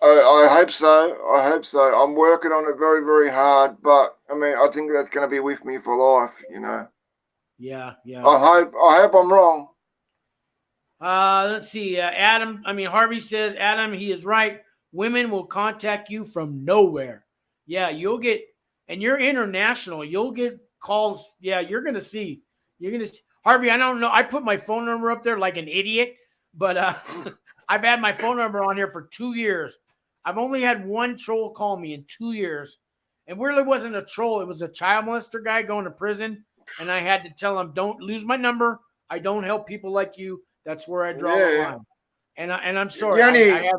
I hope so. I hope so. I'm working on it very, very hard, but I mean, I think that's going to be with me for life, you know. Yeah. I hope I'm wrong. Let's see. Harvey says, Adam, he is right. Women will contact you from nowhere. Yeah, and you're international. You'll get calls. Yeah, you're going to see. Harvey, I don't know. I put my phone number up there like an idiot, but I've had my phone number on here for 2 years. I've only had one troll call me in 2 years. And really wasn't a troll. It was a child molester guy going to prison. And I had to tell him, don't lose my number. I don't help people like you. That's where I draw the line. And I'm sorry. The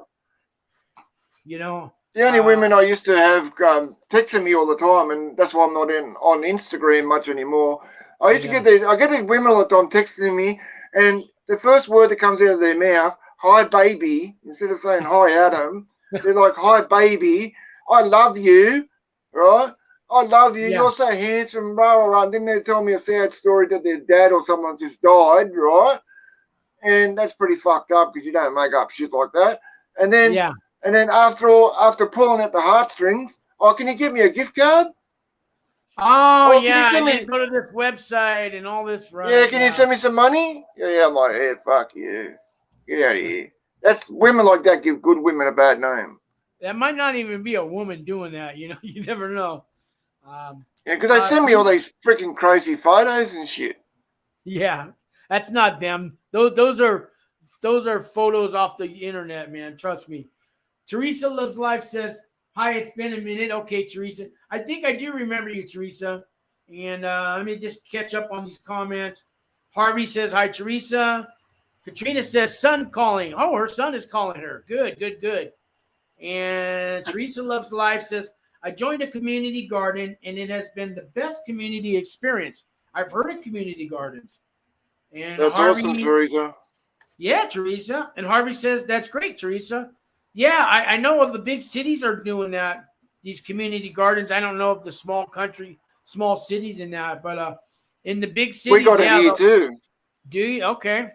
only women I used to have texting me all the time, and that's why I'm not on Instagram much anymore. I used to get these women all the time texting me, and the first word that comes out of their mouth, hi baby, instead of saying hi Adam, they're like, hi baby, I love you, right? I love you. Yeah. You're so handsome, blah, blah, blah. And then they tell me a sad story that their dad or someone just died, right? And that's pretty fucked up because you don't make up shit like that. And then, after pulling at the heartstrings, can you give me a gift card? Oh, yeah. You go to this website and all this, right? Yeah, can you send me some money? Yeah, I'm like, hey, fuck you. Get out of here. That's women like that give good women a bad name. That might not even be a woman doing that. You know, you never know. Because they send me all these freaking crazy photos and shit. Yeah, that's not them. Those are photos off the internet, man. Trust me. Teresa Loves Life says, hi, it's been a minute. Okay, Teresa. I think I do remember you, Teresa. And let me just catch up on these comments. Harvey says, hi, Teresa. Katrina says, son calling. Oh, her son is calling her. Good. And Teresa Loves Life says, I joined a community garden, and it has been the best community experience. I've heard of community gardens. And that's Harvey, awesome, Teresa. Yeah, Teresa. And Harvey says, that's great, Teresa. Yeah, I know of the big cities are doing that, these community gardens. I don't know if the small cities in that, but in the big cities. We got it here too. Do you? Okay.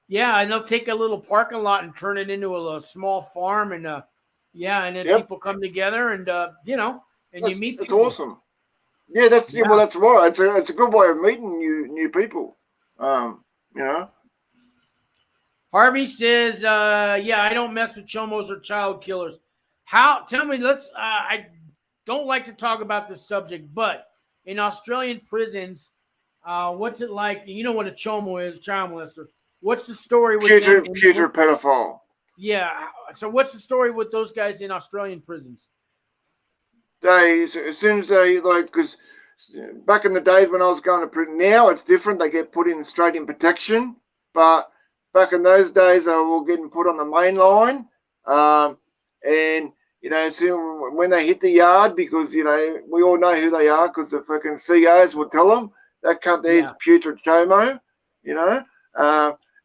Yeah, and they'll take a little parking lot and turn it into a small farm, and and then people come together and and you meet people. That's awesome. Yeah, well, that's right. It's a good way of meeting new people. Harvey says, I don't mess with chomos or child killers. Tell me, I don't like to talk about this subject, but in Australian prisons, what's it like? You know what a chomo is, child molester. What's the story with Puter pedophile. Yeah. So what's the story with those guys in Australian prisons? As soon as they, because back in the days when I was going to prison, now it's different. They get put in straight in protection. But back in those days, they were getting put on the main line. And, soon when they hit the yard, because, we all know who they are because the fucking COs will tell them, that cunt there is putrid chomo,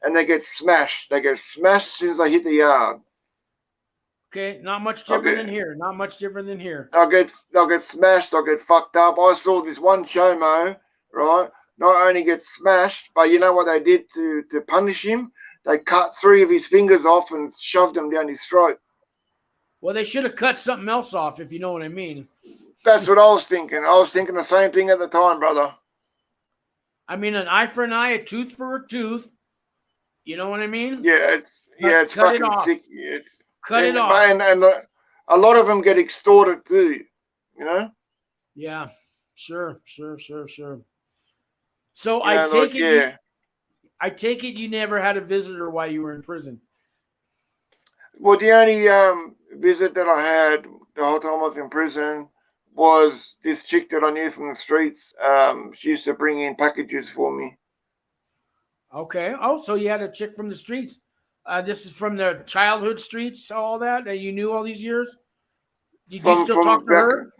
and they get smashed. They get smashed as soon as they hit the yard. Okay, not much different than here. Not much different than here. They'll get smashed. They'll get fucked up. I saw this one chomo, right? not only get smashed, but you know what they did to punish him? They cut 3 of his fingers off and shoved them down his throat. Well, they should have cut something else off, if you know what I mean. That's what I was thinking. I was thinking the same thing at the time, brother. I mean, an eye for an eye, a tooth for a tooth. You know what I mean? Yeah, it's fucking sick. Cut it off. And a lot of them get extorted too. You know? Yeah, sure. So I take it. I take it you never had a visitor while you were in prison. Well, the only visit that I had the whole time I was in prison was this chick that I knew from the streets. She used to bring in packages for me. Okay. Oh, so you had a chick from the streets. This is from the childhood streets, all that you knew all these years? Did you still talk to her?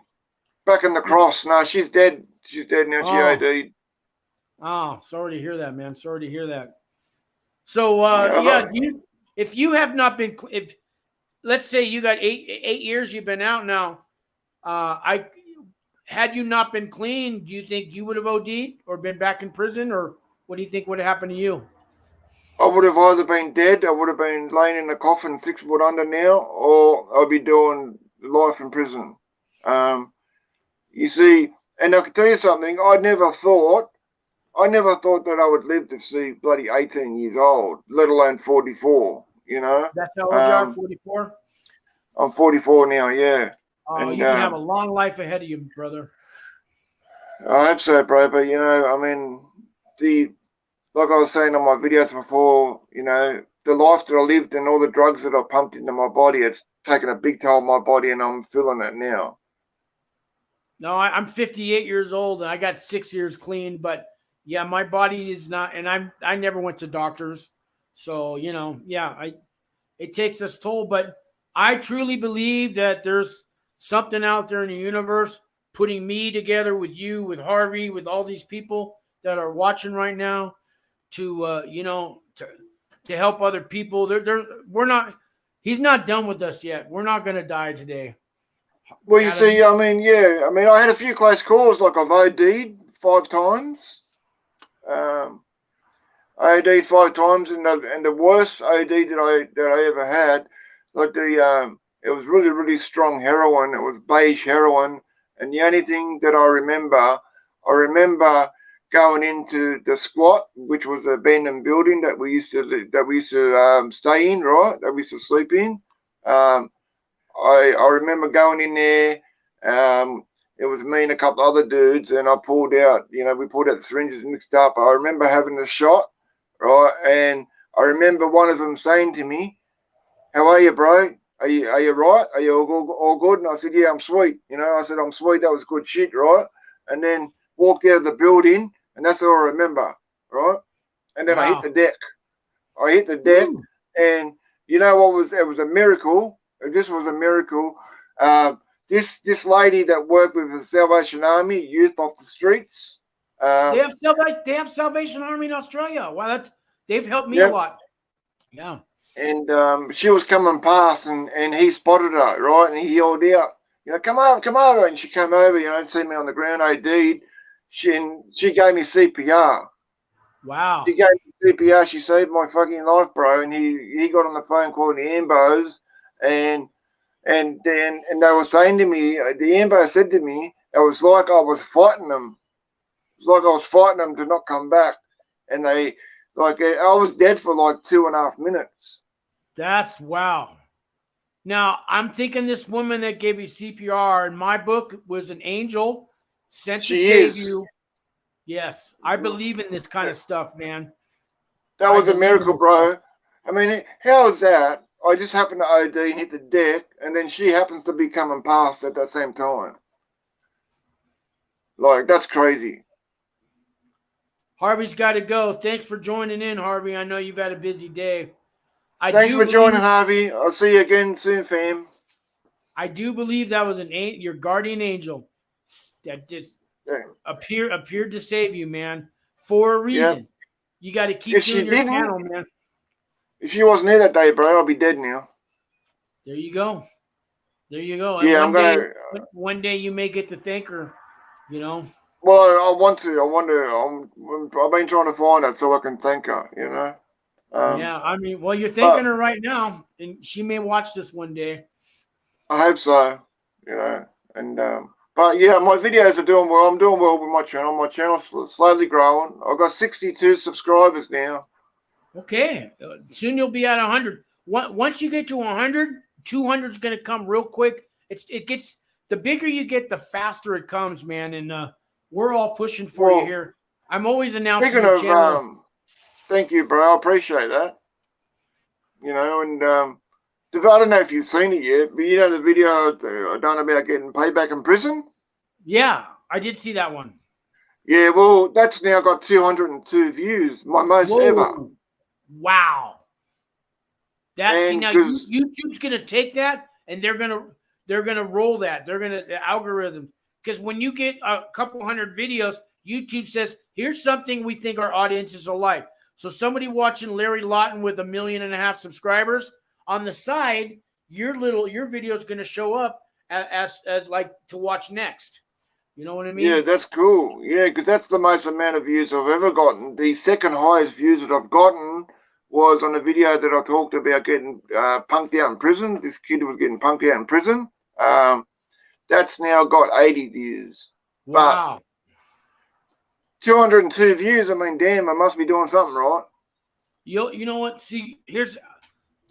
Back in the cross. No, she's dead. She's dead now. She OD'd. Oh, sorry to hear that, man. Sorry to hear that. So, if you have not been, if let's say you got eight years, you've been out now. Had you not been clean, do you think you would have OD'd or been back in prison, or what do you think would have happened to you? I would have either been dead, I would have been laying in a coffin 6 foot under now, or I'll be doing life in prison. You see, and I can tell you something, I never thought that I would live to see bloody 18 years old, let alone 44, you know. That's how old you are, 44? I'm 44 now, yeah. Oh, and, you can have a long life ahead of you, brother. I hope so, bro, but, you know, I mean, like I was saying on my videos before, you know, the life that I lived and all the drugs that I pumped into my body, it's taken a big toll on my body, and I'm feeling it now. No, I'm 58 years old, and I got 6 years clean, but yeah, my body is not, and I never went to doctors, so you know, yeah, it takes us toll, but I truly believe that there's something out there in the universe putting me together with you, with Harvey, with all these people that are watching right now to you know, to help other people. He's not done with us yet. We're not going to die today. Well, you see, I mean, yeah, I mean, I had a few close calls, like I've OD'd 5 times. I OD'd 5 times, and the worst OD that I ever had, like it was really, really strong heroin. It was beige heroin, and the only thing that I remember going into the squat, which was an abandoned building that we used to stay in, right? That we used to sleep in. I remember going in there. It was me and a couple other dudes, and I pulled out, you know, we pulled out the syringes mixed up. I remember having a shot, right? And I remember one of them saying to me, "How are you, bro? Are you right? Are you all good?" And I said, "Yeah, I'm sweet." You know, I said, "I'm sweet. That was good shit, right?" And then walked out of the building, and that's all I remember, right? And then I hit the deck. And you know what was? It was a miracle. This was a miracle. This lady that worked with the Salvation Army, youth off the streets. They have Salvation Army in Australia. Wow, they've helped me a lot. Yeah. And she was coming past, and he spotted her, right? And he yelled out, you know, come over. And she came over, you know, and see me on the ground, OD'd. She gave me CPR. Wow. She gave me CPR. She saved my fucking life, bro. And he got on the phone calling the ambos, and they were saying to me, the ambo said to me, it was like I was fighting them. It was like I was fighting them to not come back. And I was dead for like 2.5 minutes. That's wow. Now, I'm thinking this woman that gave you CPR in my book was an angel sent to save you. Yes, I believe in this kind of stuff, man. That was a miracle, bro. I mean, how is that? I just happened to OD and hit the deck, and then she happens to be coming past at that same time. Like, that's crazy. Harvey's got to go. Thanks for joining in, Harvey. I know you've had a busy day. Thanks for joining, Harvey. I'll see you again soon, fam. I do believe that was your guardian angel that just appeared to save you, man, for a reason. Yep. You got to keep doing your channel, man. If she wasn't here that day, bro, I'll be dead now. There you go. And yeah, one day you may get to thank her, you know. Well, I want to. I've been trying to find her so I can thank her. You know. Yeah, I mean, well, you're thanking But her right now, and she may watch this one day. I hope so. You know. And but yeah, my videos are doing well. I'm doing well with my channel. My channel's slowly growing. I've got 62 subscribers now. Okay, soon you'll be at 100. Once you get to 100, 200 is going to come real quick. It gets the bigger you get, the faster it comes, man. And we're all pushing for you Well, here. I'm always announcing speaking the of, channel. thank you, bro. I appreciate that. You know, and I don't know if you've seen it yet, but you know the video I done about getting payback in prison. Yeah, I did see that one. Yeah, well, that's now got 202 views, my most ever. Whoa! Wow. See And now because YouTube's gonna take that and they're gonna roll that. They're gonna the algorithm, because when you get a couple hundred videos, YouTube says, here's something we think our audiences will like. So somebody watching Larry Lawton with 1.5 million subscribers, on the side, your video is gonna show up as like to watch next. You know what I mean? yeah, that's cool. Yeah, because that's the most amount of views I've ever gotten. The second highest views that I've gotten was on a video that I talked about getting punked out in prison. This kid was getting punked out in prison. That's now got 80 views. But Wow. 202 views, I mean, damn, I must be doing something right. You know what? See,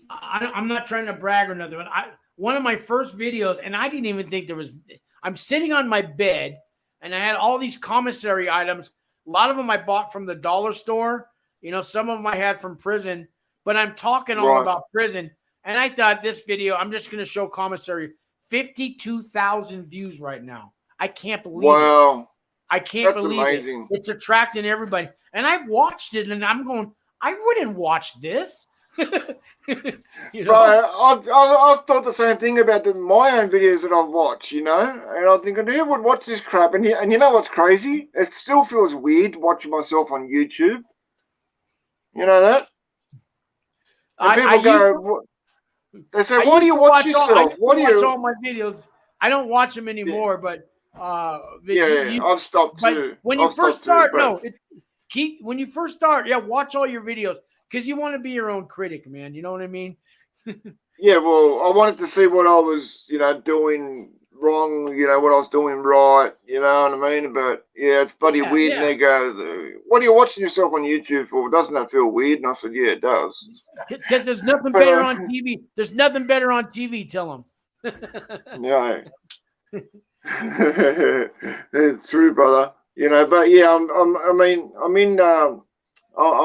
I'm not trying to brag or nothing, but one of my first videos, and I didn't even think there was. I'm sitting on my bed, and I had all these commissary items. A lot of them I bought from the dollar store. You know, some of them I had from prison. But I'm talking all Right. about prison, and I thought this video, I'm just going to show commissary. 52,000 views right now. I can't believe it. Wow. I can't That's believe amazing. it. It's attracting everybody, and I've watched it, and I'm going, I wouldn't watch this. You know? Right, I've thought the same thing about my own videos that I've watched, you know, and I'm thinking, who would watch this crap? And you know what's crazy? It still feels weird watching myself on YouTube. You know that? And people go, they say, why do you watch yourself? Why do watch you? all my videos. I don't watch them anymore, but Yeah, I've stopped too. When you first start, when you first start, yeah, watch all your videos, because you want to be your own critic, man. You know what I mean? Yeah, well, I wanted to see what I was, you know, doing wrong, you know, what I was doing right, you know what I mean? But yeah, it's bloody weird. And they go, what are you watching yourself on YouTube for? Doesn't that feel weird? And I said, yeah, it does. Because there's nothing better on TV. There's nothing better on TV. Tell them. Yeah. It's true, brother. You know, but yeah, I'm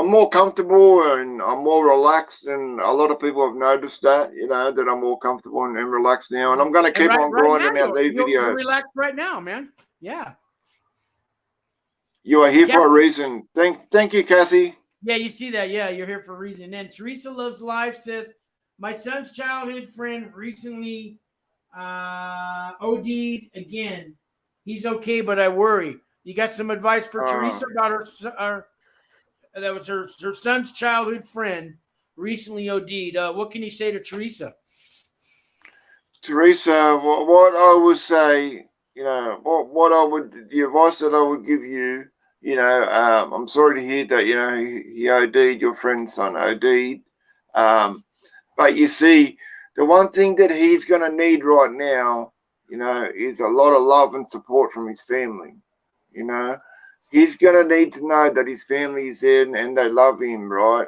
more comfortable and I'm more relaxed, and a lot of people have noticed that, you know, that I'm more comfortable and relaxed now, and I'm going to keep on grinding out these videos. You're relaxed right now, man. Yeah. You are here for a reason. Thank you, Kathy. Yeah, you see that. Yeah, you're here for a reason. And Teresa Loves Life says, my son's childhood friend recently OD'd again. He's okay, but I worry. You got some advice for Teresa about her that was her son's childhood friend recently OD'd. What can you say to Teresa? Teresa, what I would say, you know, the advice that I would give you, you know, I'm sorry to hear that, you know, he OD'd, your friend's son OD'd. But you see, the one thing that he's going to need right now, you know, is a lot of love and support from his family. You know, he's going to need to know that his family is there and they love him, right?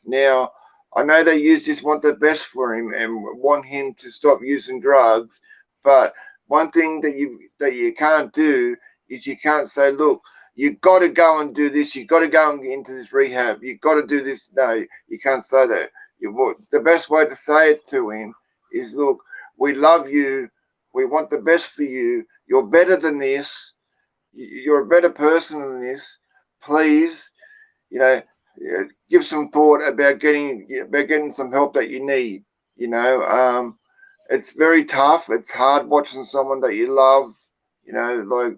Now, I know that you just want the best for him and want him to stop using drugs, but one thing that you can't do is you can't say, look, you've got to go and do this, you've got to go and get into this rehab, you've got to do this. No, you can't say that. The best way to say it to him is, look, we love you, we want the best for you, you're better than this, you're a better person than this, please, you know, give some thought about getting some help that you need. You know, it's very tough, it's hard watching someone that you love, you know, like,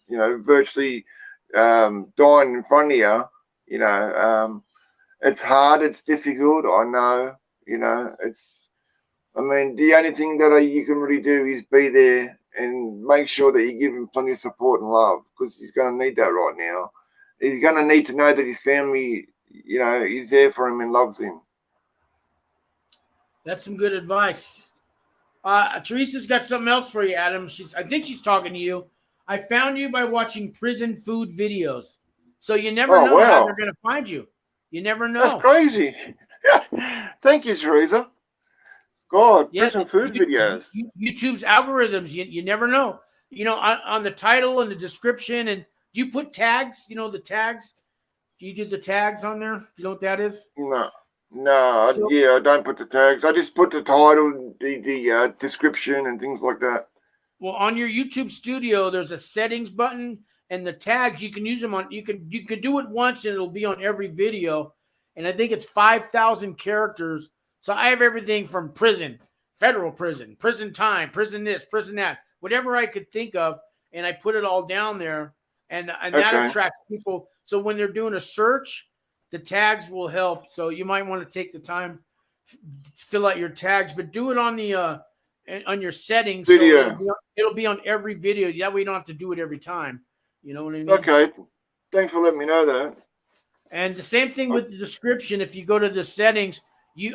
you know, virtually dying in front of you, you know. It's hard, it's difficult, I know, you know, I mean, the only thing that you can really do is be there and make sure that you give him plenty of support and love, because he's going to need that right now. He's going to need to know that his family, you know, is there for him and loves him. That's some good advice. Teresa's got something else for you, Adam. I think she's talking to you. I found you by watching prison food videos. So you never know how they're going to find you. You never know. That's crazy. Thank you, Teresa. God, prison food videos. YouTube's algorithms, you never know. You know, on the title and the description, and do you put tags? You know, the tags? Do you do the tags on there? You know what that is? No, I don't put the tags. I just put the title, the description, and things like that. Well, on your YouTube studio, there's a settings button, and the tags, you can use them on. You can do it once, and it'll be on every video. And I think it's 5,000 characters. So I have everything from prison, federal prison, prison time, prison this, prison that, whatever I could think of, and I put it all down there, and that attracts people. So when they're doing a search, the tags will help. So you might want to take the time, fill out your tags, but do it on the on your settings. Video. So it'll be on every video. That way you don't have to do it every time. You know what I mean? Okay. Thanks for letting me know that. And the same thing with the description. If you go to the settings,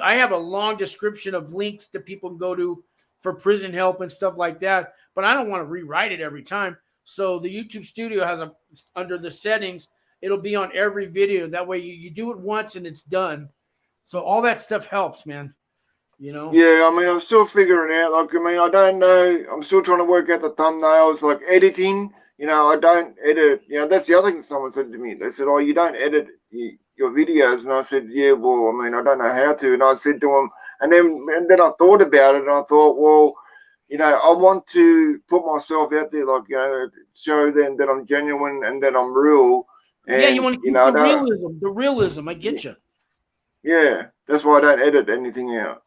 I have a long description of links that people can go to for prison help and stuff like that, but I don't want to rewrite it every time. So the YouTube studio has under the settings, it'll be on every video. That way you do it once and it's done. So all that stuff helps, man. You know? Yeah, I mean, I'm still figuring out. Like, I mean, I don't know. I'm still trying to work out the thumbnails, like editing. You know, I don't edit. You know, that's the other thing someone said to me. They said, "Oh, you don't edit your videos," and I said, "Yeah, well, I mean, I don't know how to." And I said to them, and then I thought about it, and I thought, well, you know, I want to put myself out there, like, you know, show them that I'm genuine and that I'm real. And, yeah, you want to keep the realism. I get you. Yeah, that's why I don't edit anything out.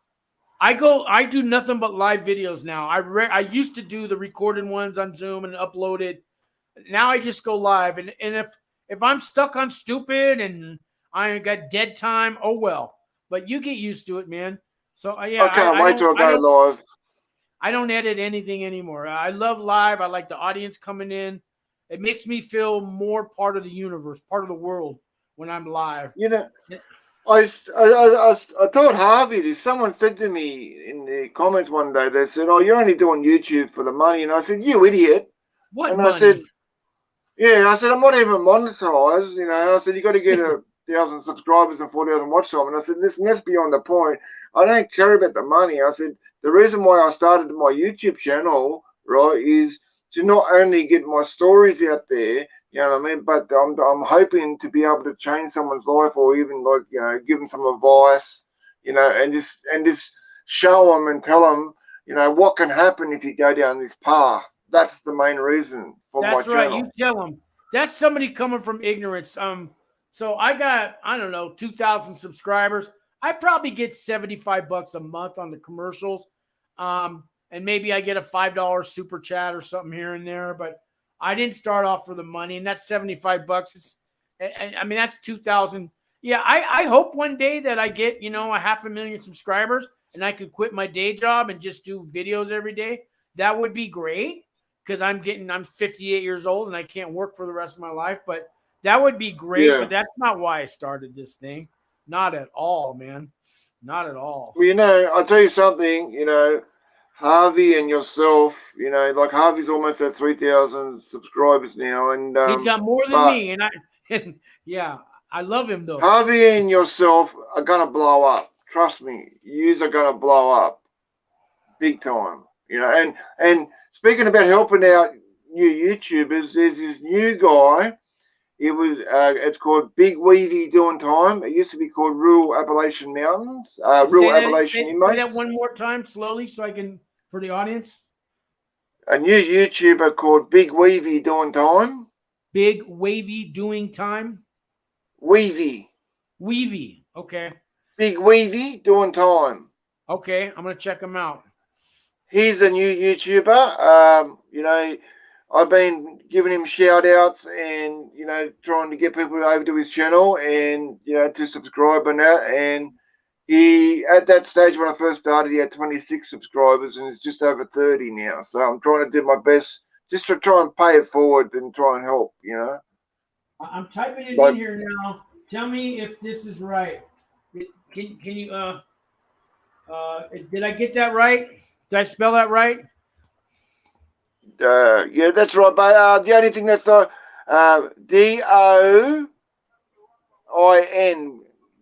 I do nothing but live videos now. I used to do the recorded ones on Zoom and upload it. Now I just go live, and if I'm stuck on stupid and I got dead time, oh well. But you get used to it, man. So yeah, I can't wait till I go live. I don't edit anything anymore. I love live. I like the audience coming in. It makes me feel more part of the universe, part of the world when I'm live. You know, I told Harvey this. Someone said to me in the comments one day, they said, "Oh, you're only doing YouTube for the money." And I said, "You idiot." What and money? I said, "Yeah, I said, I'm not even monetized. You know, I said, you got to get 1,000 subscribers and 4,000 watch time." And I said, "Listen, that's beyond the point. I don't care about the money." I said, "The reason why I started my YouTube channel, right, is to not only get my stories out there, you know what I mean, but I'm hoping to be able to change someone's life, or even, like, you know, give them some advice, you know, and just show them and tell them, you know, what can happen if you go down this path." That's the main reason for my channel. That's right. You tell them. That's somebody coming from ignorance. So I got, I don't know, 2,000 subscribers. I probably get $75 a month on the commercials. And maybe I get a $5 super chat or something here and there, but I didn't start off for the money, and that's $75. I mean, that's 2,000. Yeah, I hope one day that I get, you know, 500,000 subscribers and I could quit my day job and just do videos every day. That would be great, because I'm 58 years old and I can't work for the rest of my life, but that would be great. Yeah. But that's not why I started this thing. Not at all, man. Not at all. Well, you know, I'll tell you something, you know, Harvey and yourself, you know, like Harvey's almost at 3,000 subscribers now, and he's got more than me, and yeah, I love him though. Harvey and yourself are gonna blow up. Trust me, yous are gonna blow up, big time. You know, and speaking about helping out new YouTubers, there's this new guy. It's called Big Weavy Doing Time. It used to be called Rural Appalachian Mountains. Rural Appalachian Inmates. Say that one more time slowly so I can, for the audience. A new YouTuber called Big Weavy Doing Time. Big Wavy Doing Time? Weavy. Weavy, okay. Big Weavy Doing Time. Okay, I'm going to check him out. He's a new YouTuber. You know, I've been giving him shout outs and, you know, trying to get people over to his channel and, you know, to subscribe and that. And He, at that stage when I first started, he had 26 subscribers and it's just over 30 now. So I'm trying to do my best just to try and pay it forward and try and help, you know. I'm typing it Like, in here now. Tell me if this is right. Can you did I get that right? Did I spell that right? yeah, that's right. But the only thing that's not DOIN,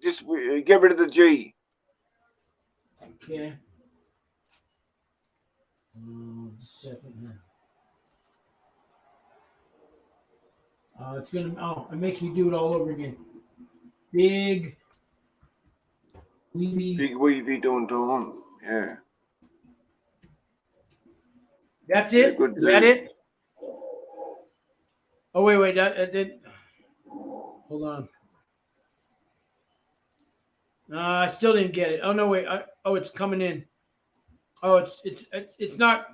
just get rid of the G. Okay. Second here. It's gonna. Oh, it makes me do it all over again. Big Weedy doing time. Yeah. That's Yeah, it. good Is that dude. it? Oh wait. That did. Hold on. I still didn't get it. Oh no, wait. Oh, it's coming in. Oh, it's not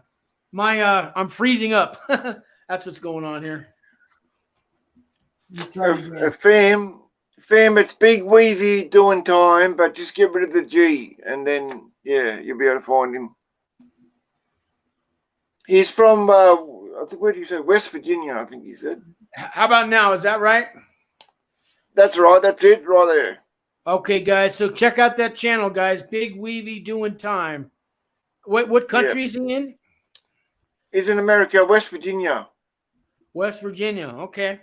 my. I'm freezing up. That's what's going on here. Let me try it again. Fam, it's Big Weezy doing time, but just get rid of the G, and then yeah, you'll be able to find him. He's from I think, where did you say? West Virginia, I think he said. How about now? Is that right? That's right. That's it, right there. Okay, guys. So check out that channel, guys. Big Weevy doing time. What country is he in? He's in America, West Virginia. West Virginia. Okay.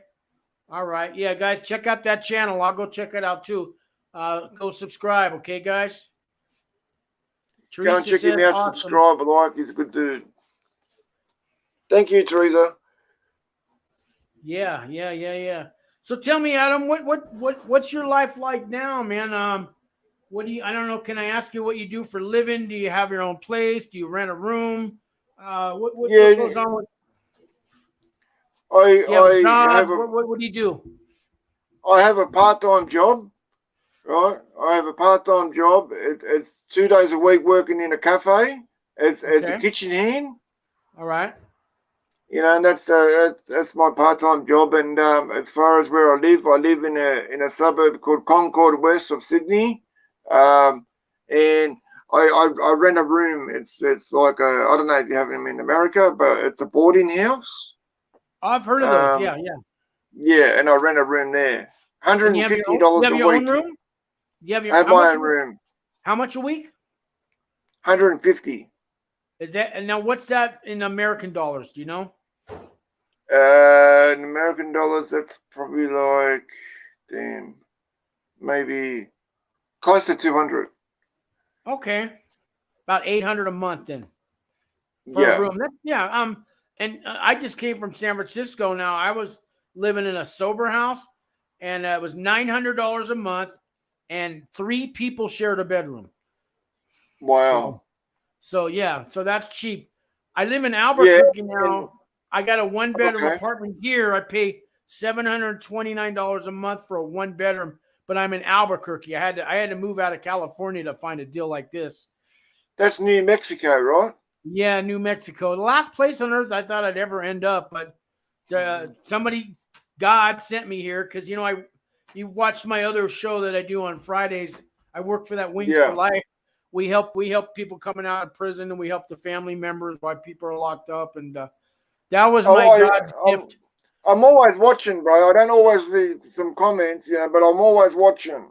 All right. Yeah, guys, check out that channel. I'll go check it out too. Go subscribe, okay, guys? Go and check him out. Awesome. Subscribe, like. He's a good dude. Thank you, Teresa. Yeah. So tell me, Adam, what's your life like now, man? What do you? I don't know. Can I ask you what you do for a living? Do you have your own place? Do you rent a room? What goes on with? Do you have a job? What do you do? I have a part-time job, right? I have a part-time job. It's 2 days a week working in a cafe as a kitchen hand. All right. You know, and that's my part-time job. And as far as where I live in a suburb called Concord, west of Sydney. And I rent a room. It's like I don't know if you have them in America, but it's a boarding house. I've heard of those. Yeah. Yeah, and I rent a room there. $150 a week. You have your own room? I have my own room. How much a week? $150. Is that, and now what's that in American dollars? Do you know? In American dollars, that's probably like, damn, maybe close to 200. Okay, about 800 a month then. For a room. And I just came from San Francisco. Now I was living in a sober house, and it was $900 a month, and 3 people shared a bedroom. Wow. So that's cheap. I live in Albuquerque now. I got a 1-bedroom apartment here. I pay $729 a month for a 1-bedroom, but I'm in Albuquerque. I had to move out of California to find a deal like this. That's New Mexico, right? Yeah, New Mexico. The last place on earth I thought I'd ever end up, but God sent me here because you watched my other show that I do on Fridays. I work for that Wings for Life. We help people coming out of prison, and we help the family members while people are locked up, and that was my God's gift. I'm always watching, bro. I don't always see some comments, but I'm always watching.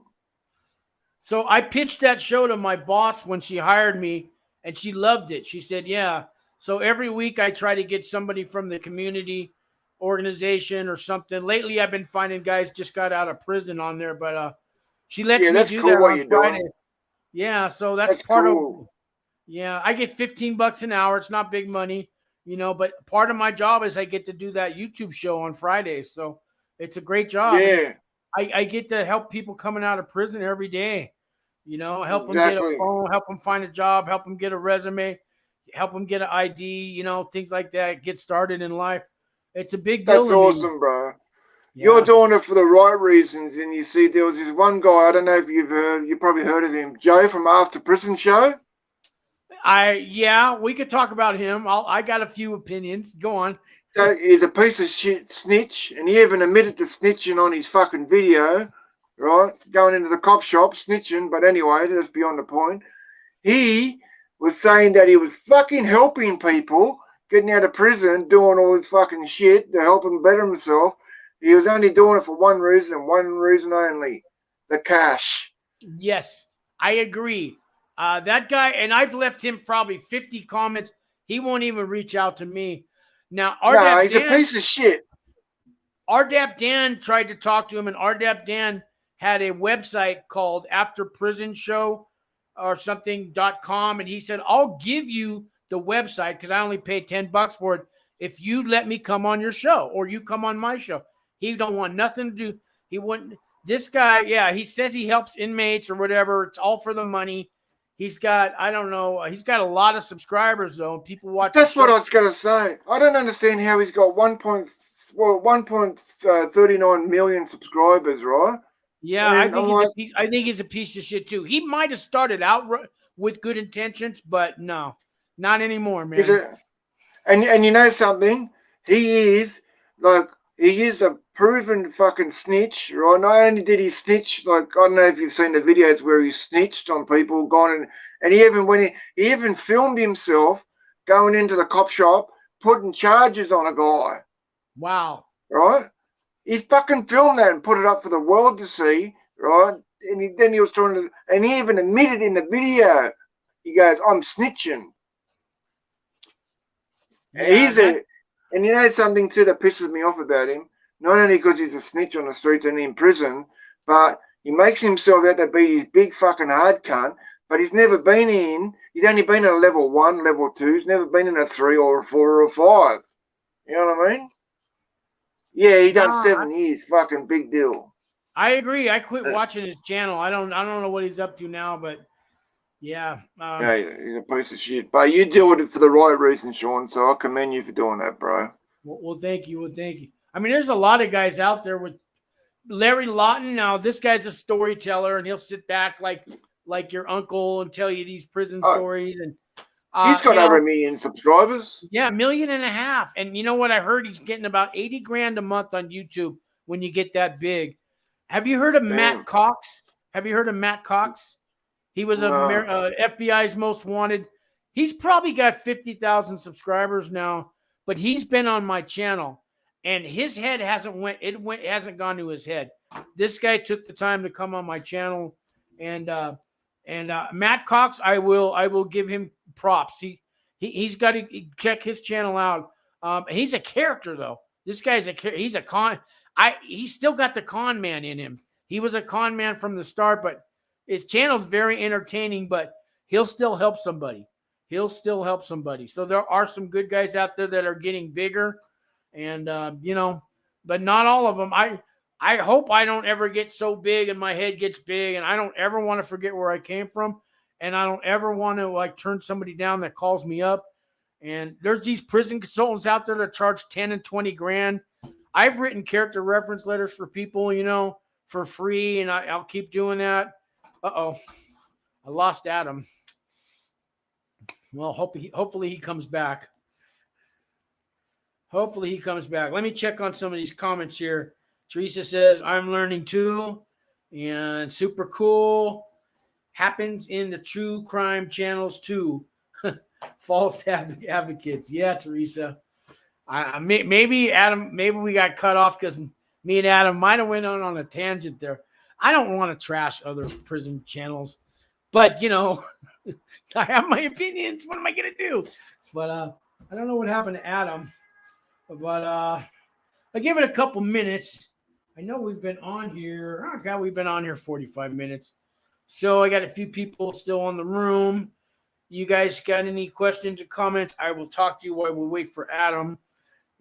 So I pitched that show to my boss when she hired me, and she loved it. She said, yeah. So every week I try to get somebody from the community organization or something. Lately I've been finding guys just got out of prison on there, but she lets me do that on Friday. Yeah, so that's part of. Yeah, I get $15 an hour. It's not big money, but part of my job is I get to do that YouTube show on Fridays. So it's a great job. Yeah. I get to help people coming out of prison every day. Help them get a phone, help them find a job, help them get a resume, help them get an ID, things like that, get started in life. It's a big deal. That's awesome, bro. Yeah. You're doing it for the right reasons. And you see, there was this one guy, I don't know if you probably heard of him, Joe from After Prison Show. We could talk about him. I got a few opinions. Go on. So he's a piece of shit snitch, and he even admitted to snitching on his fucking video. right? Going into the cop shop, snitching. But anyway, that's beyond the point. He was saying that he was fucking helping people getting out of prison, doing all this fucking shit to help him better himself. He was only doing it for one reason only: the cash. Yes, I agree. That guy, and I've left him probably 50 comments. He won't even reach out to me. Now, No, he's a piece of shit. RDAP Dan tried to talk to him, and RDAP Dan had a website called After Prison Show or something.com. And he said, I'll give you the website because I only paid $10 for it if you let me come on your show or you come on my show. He don't want nothing to do. He wouldn't. This guy, yeah, he says he helps inmates or whatever. It's all for the money. He's got, I don't know, he's got a lot of subscribers though. And people watch. That's what I was going to say. I don't understand how he's got 1.39 million subscribers, right? Yeah, I think he's a piece of shit too. He might have started out with good intentions, but no, not anymore, man. And you know something? He is a proven fucking snitch, right? Not only did he snitch, like I don't know if you've seen the videos where he snitched on people, and he even filmed himself going into the cop shop, putting charges on a guy. Wow. Right? He fucking filmed that and put it up for the world to see, right? And then he was trying to, and he even admitted in the video, he goes, I'm snitching. Yeah, and you know something too that pisses me off about him? Not only because he's a snitch on the streets and in prison, but he makes himself out to be this big fucking hard cunt, but he's only been in a level 1, level 2, he's never been in a 3 or a 4 or a 5. You know what I mean? Yeah, he done 7 years. Fucking big deal. I agree. I quit watching his channel. I don't know what he's up to now, but yeah. Yeah, he's a piece of shit. But you deal with it for the right reason, Sean. So I commend you for doing that, bro. Well, thank you. Well, thank you. I mean, there's a lot of guys out there with Larry Lawton. Now, this guy's a storyteller, and he'll sit back like your uncle and tell you these prison stories. And he's got over 1 million subscribers. Yeah, 1.5 million. And you know what? I heard he's getting about 80 grand a month on YouTube when you get that big. Have you heard of Matt Cox? He was FBI's most wanted. He's probably got 50,000 subscribers now, but he's been on my channel, and his head hasn't gone to his head. This guy took the time to come on my channel, and Matt Cox, I will give him props. He's got to check his channel out. He's a character though. This guy's he's a con. He's still got the con man in him. He was a con man from the start, but his channel's very entertaining, but he'll still help somebody. So there are some good guys out there that are getting bigger, and but not all of them. I hope I don't ever get so big and my head gets big, and I don't ever want to forget where I came from, and I don't ever want to turn somebody down that calls me up. And there's these prison consultants out there that charge 10 and 20 grand. I've written character reference letters for people, for free, and I'll keep doing that. I lost Adam. Well, hopefully he comes back. Let me check on some of these comments here. Teresa says, I'm learning too. And super cool. Happens in the true crime channels too. False advocates. Yeah, Teresa. Maybe Adam, maybe we got cut off because me and Adam might have went on a tangent there. I don't want to trash other prison channels, but I have my opinions. What am I going to do? But I don't know what happened to Adam. But I give it a couple minutes. I know we've been on here. Oh, God, we've been on here 45 minutes. So I got a few people still on the room. You guys got any questions or comments? I will talk to you while we wait for Adam.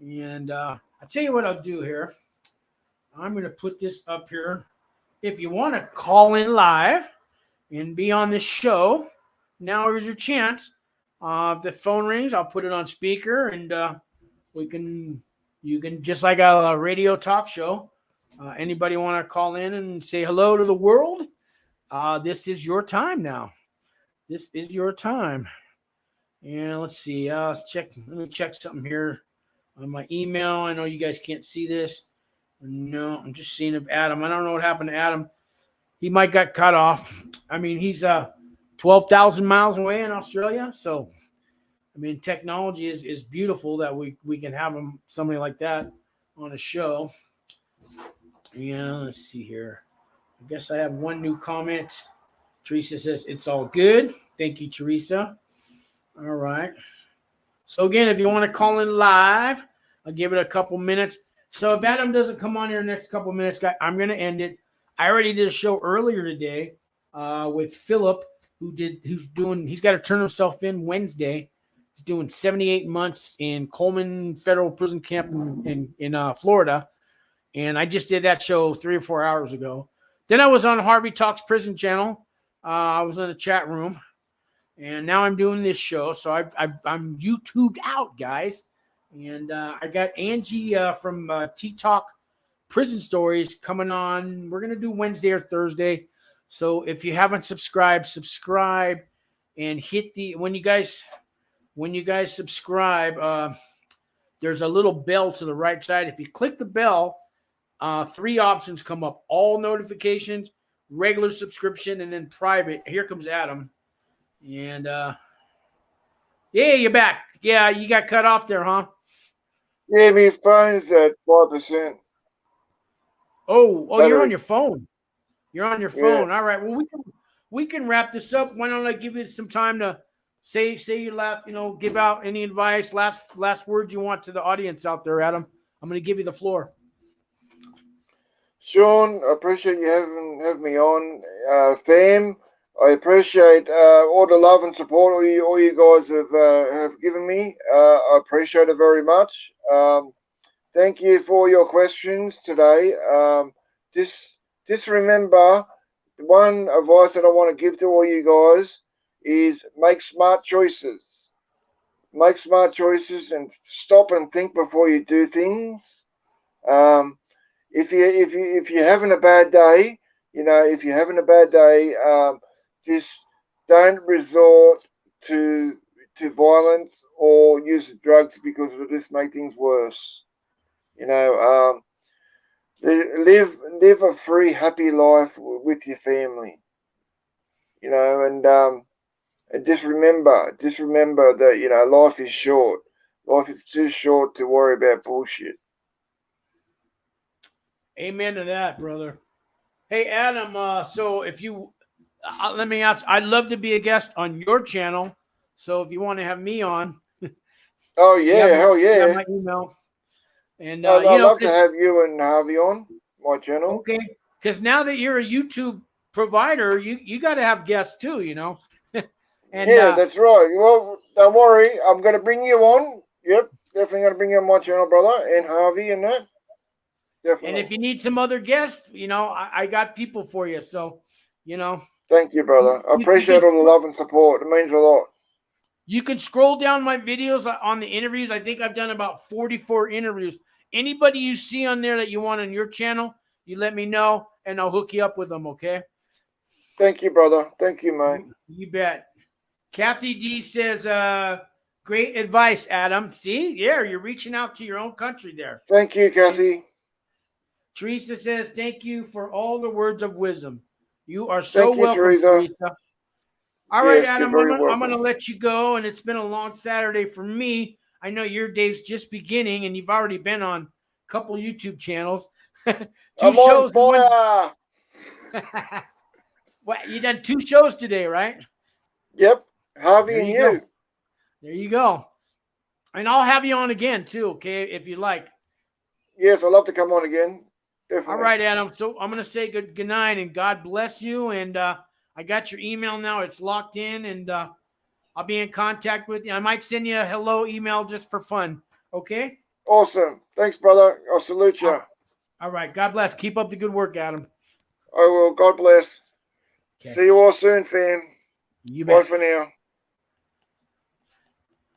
And I'll tell you what I'll do here. I'm going to put this up here. If you want to call in live and be on this show, now is your chance. If the phone rings, I'll put it on speaker, and you can just like a radio talk show. Anybody want to call in and say hello to the world? This is your time now. This is your time. And let's see. Let me check something here on my email. I know you guys can't see this. No, I'm just seeing if Adam. I don't know what happened to Adam. he might got cut off. I mean, he's 12,000 miles away in Australia. So, I mean, technology is beautiful that we can have somebody like that on a show. Yeah, let's see here. I guess I have one new comment. Teresa says, it's all good. Thank you, Teresa. All right. So, again, if you want to call in live, I'll give it a couple minutes. So, if Adam doesn't come on here in the next couple minutes, guys, I'm going to end it. I already did a show earlier today with Philip, he's got to turn himself in Wednesday. He's doing 78 months in Coleman Federal Prison Camp in Florida. And I just did that show 3 or 4 hours ago. Then I was on Harvey Talks Prison Channel. I was in a chat room. And now I'm doing this show. So I'm YouTubed out, guys. And I got Angie from T-Talk Prison Stories coming on. We're going to do Wednesday or Thursday. So if you haven't subscribed, subscribe. And hit when you guys subscribe, there's a little bell to the right side. If you click the bell, 3 options come up: all notifications, regular subscription, and then private. Here comes Adam. And yeah, you're back. Yeah, you got cut off there, huh? Yeah, my phone's at 5%. Oh, you're on your phone. You're on your phone. Yeah. All right. Well, we can wrap this up. Why don't I give you some time to say your last, give out any advice, last words you want to the audience out there, Adam. I'm going to give you the floor. Sean, I appreciate you having me on. Fam, I appreciate all the love and support all you guys have given me. I appreciate it very much. Thank you for your questions today. Just remember, the one advice that I want to give to all you guys is make smart choices. Make smart choices and stop and think before you do things. If you're having a bad day, just don't resort to violence or use drugs, because it'll just make things worse. Live a free, happy life with your family. And just remember that life is short. Life is too short to worry about bullshit. Amen to that, brother. Hey, Adam, so if you let me ask, I'd love to be a guest on your channel. So if you want to have me on. Oh yeah, hell yeah. You have my email. And I'd love to have you and Harvey on my channel. Okay, because now that you're a YouTube provider, you got to have guests too, And, yeah, that's right. Well, don't worry, I'm going to bring you on. Yep, definitely going to bring you on my channel, brother, and Harvey and that. Definitely. And if you need some other guests, I got people for you. So, Thank you, brother. I appreciate all the love and support. It means a lot. You can scroll down my videos on the interviews. I think I've done about 44 interviews. Anybody you see on there that you want on your channel, you let me know, and I'll hook you up with them, okay? Thank you, brother. Thank you, mate. You bet. Kathy D says, great advice, Adam. See? Yeah, you're reaching out to your own country there. Thank you, Kathy. Teresa says, thank you for all the words of wisdom. You are so welcome, Teresa. All right, Adam, I'm going to let you go, and it's been a long Saturday for me. I know your day's just beginning, and you've already been on a couple YouTube channels. I'm shows. On fire. What, you done 2 shows today, right? Yep, Harvey and you. There you go. And I'll have you on again, too, okay, if you like. Yes, I'd love to come on again. Definitely. All right, Adam. So I'm going to say good night, and God bless you. And I got your email now. It's locked in, and I'll be in contact with you. I might send you a hello email just for fun, okay? Awesome. Thanks, brother. I'll salute you. All right. God bless. Keep up the good work, Adam. I will. God bless. Okay. See you all soon, fam. You bet. Bye for now.